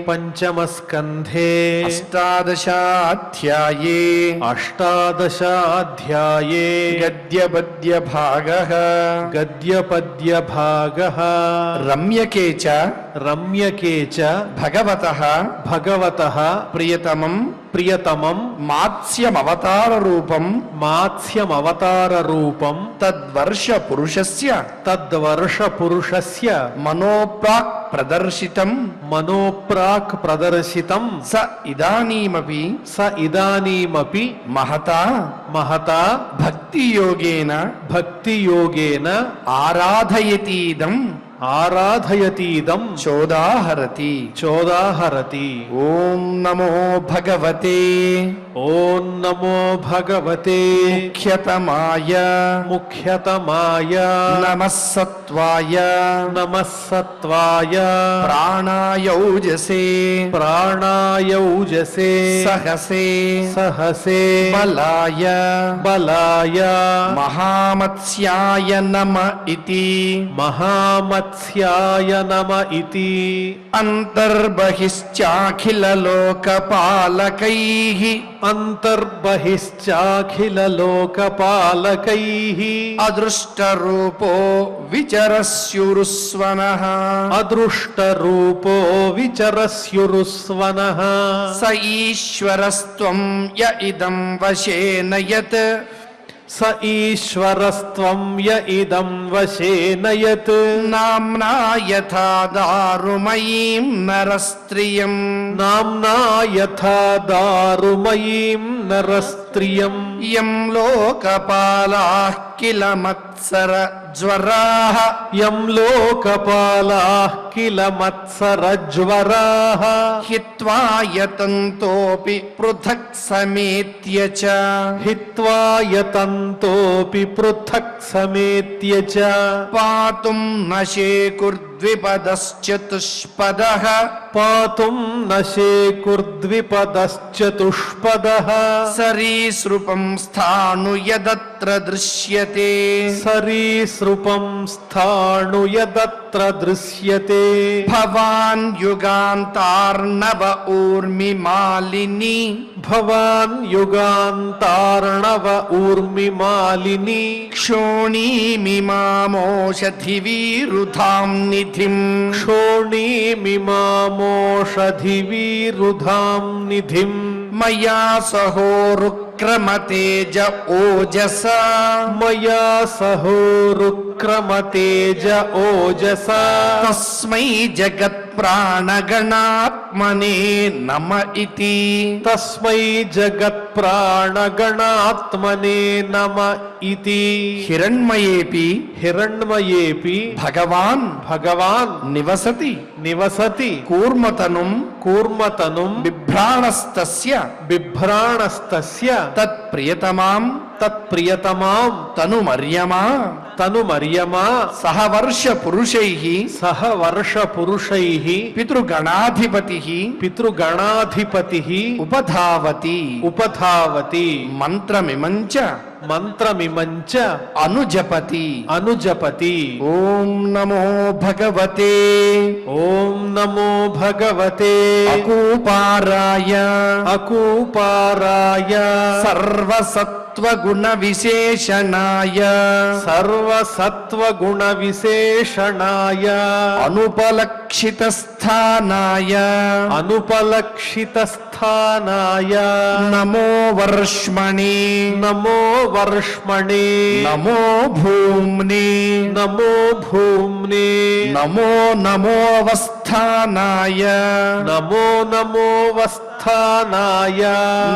పంచమస్కంధే అష్టాదశాధ్యాయే గద్యపద్య భాగః రమ్యకే చ భగవతః ప్రియతమం మాత్స్యమవతార రూపం తద్వర్ష పురుషస్య మనోప్రాక్ ప్రదర్శితం స ఇదానీమపి మహతా భక్తియోగేన ఆరాధయతీదం చోదాహరతి. ఓం నమో భగవతే ముఖ్యతమాయ నమః సత్వాయ ప్రాణాయౌజసే సహసే బలాయ మహామత్స్యాయ నమ ఇతి అంతర్బహిశ్చాఖిల లోకపాలకైః అదృష్టరూపో విచరస్యురుస్వనః స ఈశ్వరస్త్వం య ఇదం వశేన యత్ నామ్నా యథా దారుమయీం నరస్త్రియం స్త్రియం యం లోకపాలాః కిల మత్సర జ్వరాః యం లోకపాలాః కిల మత్సరజ్వరాః హిత్వా యతంతోపి పృథక్ సమేత్య చ హిత్వా యతంతోపి పృథక్ సమేత్య చ పాతుం నశేకుర్ద్విపదశ్చతుష్పదః పాతుం నశేకుర్ద్విపదశ్చతుష్పదః సరీసృపం స్థాణు యదత్ర దృశ్యతే సరీసృపం స్థాణు యదత్ర దృశ్యతే భవాన్ యుగాంతార్ణవ ఊర్మి మాలిని భవాన్ యుగాంతార్ణవ ఊర్మి మాలిని క్షోణీమిమామోషధివీరుధాం నిధిం క్షోణీమిమామోషధివీరుధాం నిధిం మయా సహోరుక్రమతేజ ఓజసా మయా సహోరుక్రమతేజ ఓజసా తస్మై జగత్ ప్రాణగణాత్మనే నమ ఇతి తస్మై జగత్ ప్రాణగణాత్మనే నమ ఇతి హిరణ్మయేపి హిరణ్మయేపి భగవాన్ భగవాన్ నివసతి నివసతి కూర్మతనుం కూర్మతనుం బిభ్రాణస్తస్య బిభ్రాణస్తస్య తత్ప్రియతమాం తత్ప్రియతమాం తనుమర్యమా తనుమర్యమా సహవర్ష పురుషైః సహ వర్ష పురుషైః పితృగణాధిపతిః పితృగణాధిపతిః ఉపధావతి ఉపధావతి మంత్రమిమంచ మంత్రమిమంచ అనుజపతి అనుజపతి ఓం నమో భగవతే ఓం నమో భగవతే అకూపారాయ అకూపారాయ సర్వసత్వగుణ విశేషణాయ సర్వసత్వగుణ విశేషణాయ అనుపలక్షిత స్థానాయ అనుపలక్షిత స్థానాయ నమో వర్ష్మణే నమో వర్ష్మణే నమో భూమ్నే నమో భూమ్నే నమో నమోవస్థానాయ నమో నమో వస్థానాయ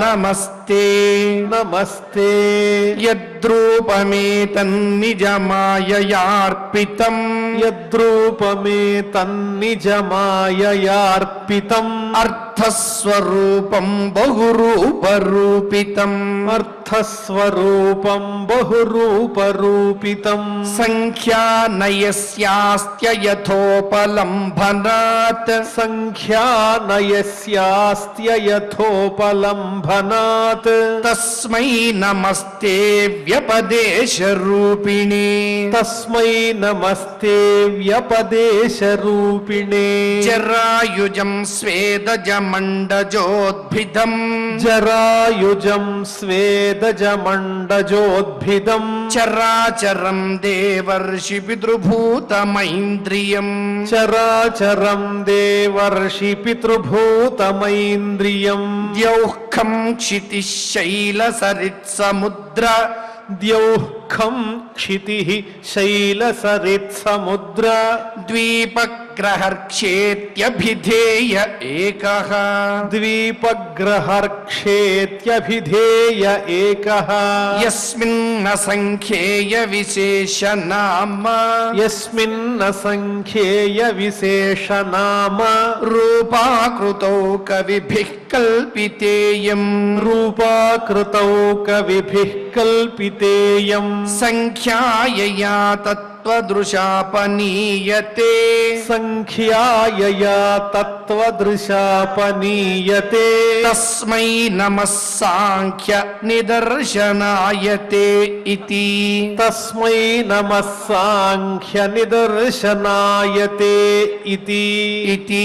నమస్తే నమస్తే యద్రూపమేతన్నిజమాయయార్పితం యద్రూపమే తన్నిజమాయయార్పితం అర్థస్వరూపం బహురూపరూపితం అర్థస్వరూపం బహురూపరూపితం సంఖ్యానయస్యాస్త్య యథోపలంభనాత్ సంఖ్యానయస్యాస్త్య యథోపలంభనాత్ తస్మై నమస్తే వ్యపదేశరూపిణే తస్మై నమస్తే వ్యపదేశరూపిణే జరాయుజం స్వేదజమండజోద్భిదం జరాయుజం స్వేదజమండజోద్భిదం చరాచరం దేవర్షి పితృభూతమైంద్రియం చరాచరం దేవర్షి పితృభూతమైంద్రియం ద్యౌఃఖం క్షితిశైలసరిత్సముద్ర ద్యౌఃఖం క్షితిః శైలసరిత్సముద్ర ద్వీపగ్రహర్క్షేత్యభిధేయ ఏకః ద్వీపగ్రహర్క్షేత్యభిధేయ ఏకః యస్మిన్న సంఖ్యేయ విశేషనామ యస్మిన్న సంఖ్యేయ విశేషనామ రూపాకృతౌ కవిభిః కల్పితేయం రూపాకృతౌ కవిభిః కల్పితేయం సంఖ్యాయయా తత్వదృశాపనీయతే సంఖ్యాయయా తత్వదృశాపనీయతే తస్మై నమః సాంఖ్య నిదర్శనాయతే ఇతి తస్మై నమః సాంఖ్య నిదర్శనాయతే ఇతి ఇతి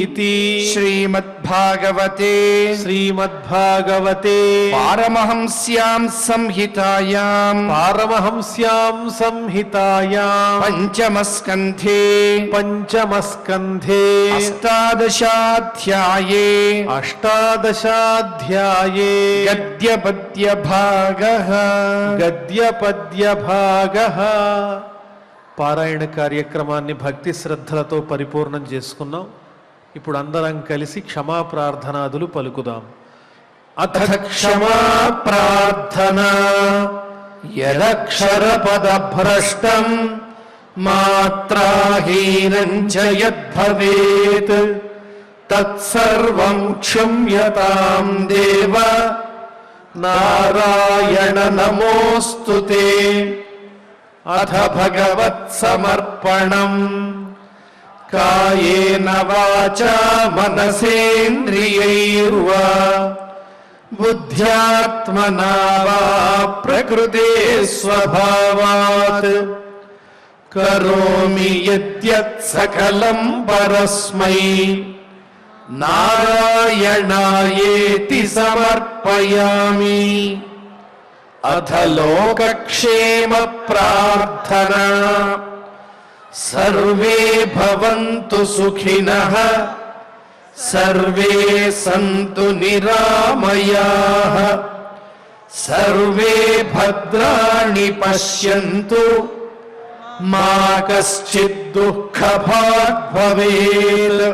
ఇతి శ్రీమద్భాగవతే శ్రీమద్భాగవతే పారమహంస్యాం సంహితాయాం పారమహంస్యాం సంహితాయాం పంచమస్కంధే పంచమస్కంధే అష్టాదశాధ్యాయే అష్టాదశాధ్యాయే గద్యపద్యభాగః గద్యపద్యభాగః పారాయణ కార్యక్రమాన్ని భక్తి శ్రద్ధలతో పరిపూర్ణం చేసుకున్నాం. ఇప్పుడు అందరం కలిసి క్షమాప్రార్థనాదులు పలుకుదాం. అథ క్షమా ప్రార్థనా యదక్షరపదభ్రష్టం మాత్రాహీనం చ యద్భవేత్ తత్సర్వం క్షమ్యతాం దేవ నారాయణ నమోస్తుతే. అథ భగవత్ సమర్పణం కాయేన వాచా మనసేంద్రియైర్వా బుద్ధ్యాత్మనా వా ప్రకృతే స్వభావాత్ కరోమి యద్యత్ సకలం పరస్మై నారాయణాయేతి సమర్పయామి. అథ లోకక్షేమ ప్రార్థనా సర్వే భవంతు సుఖినః సర్వే సంతు నిరామయాః సర్వే భద్రాణి పశ్యంతు మా కశ్చిద్ దుఃఖభాగ్ భవేత్.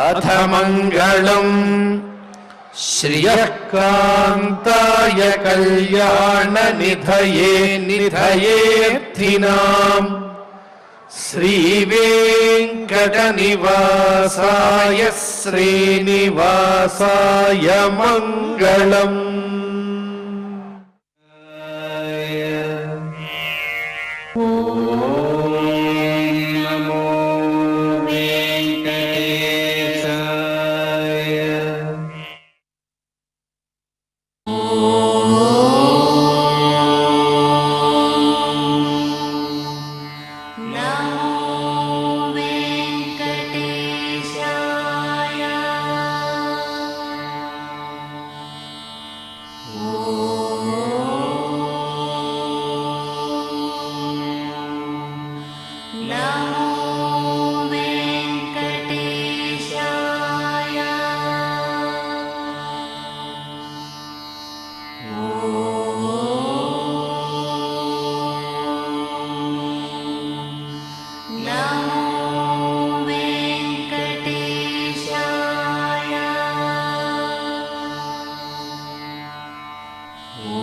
అథ మంగళం శ్రియః కాంతాయ కళ్యాణ నిధయే నిధయేర్థినాం శ్రీ వెంకట నివాసాయ శ్రీనివాసాయ మంగళం. ఓ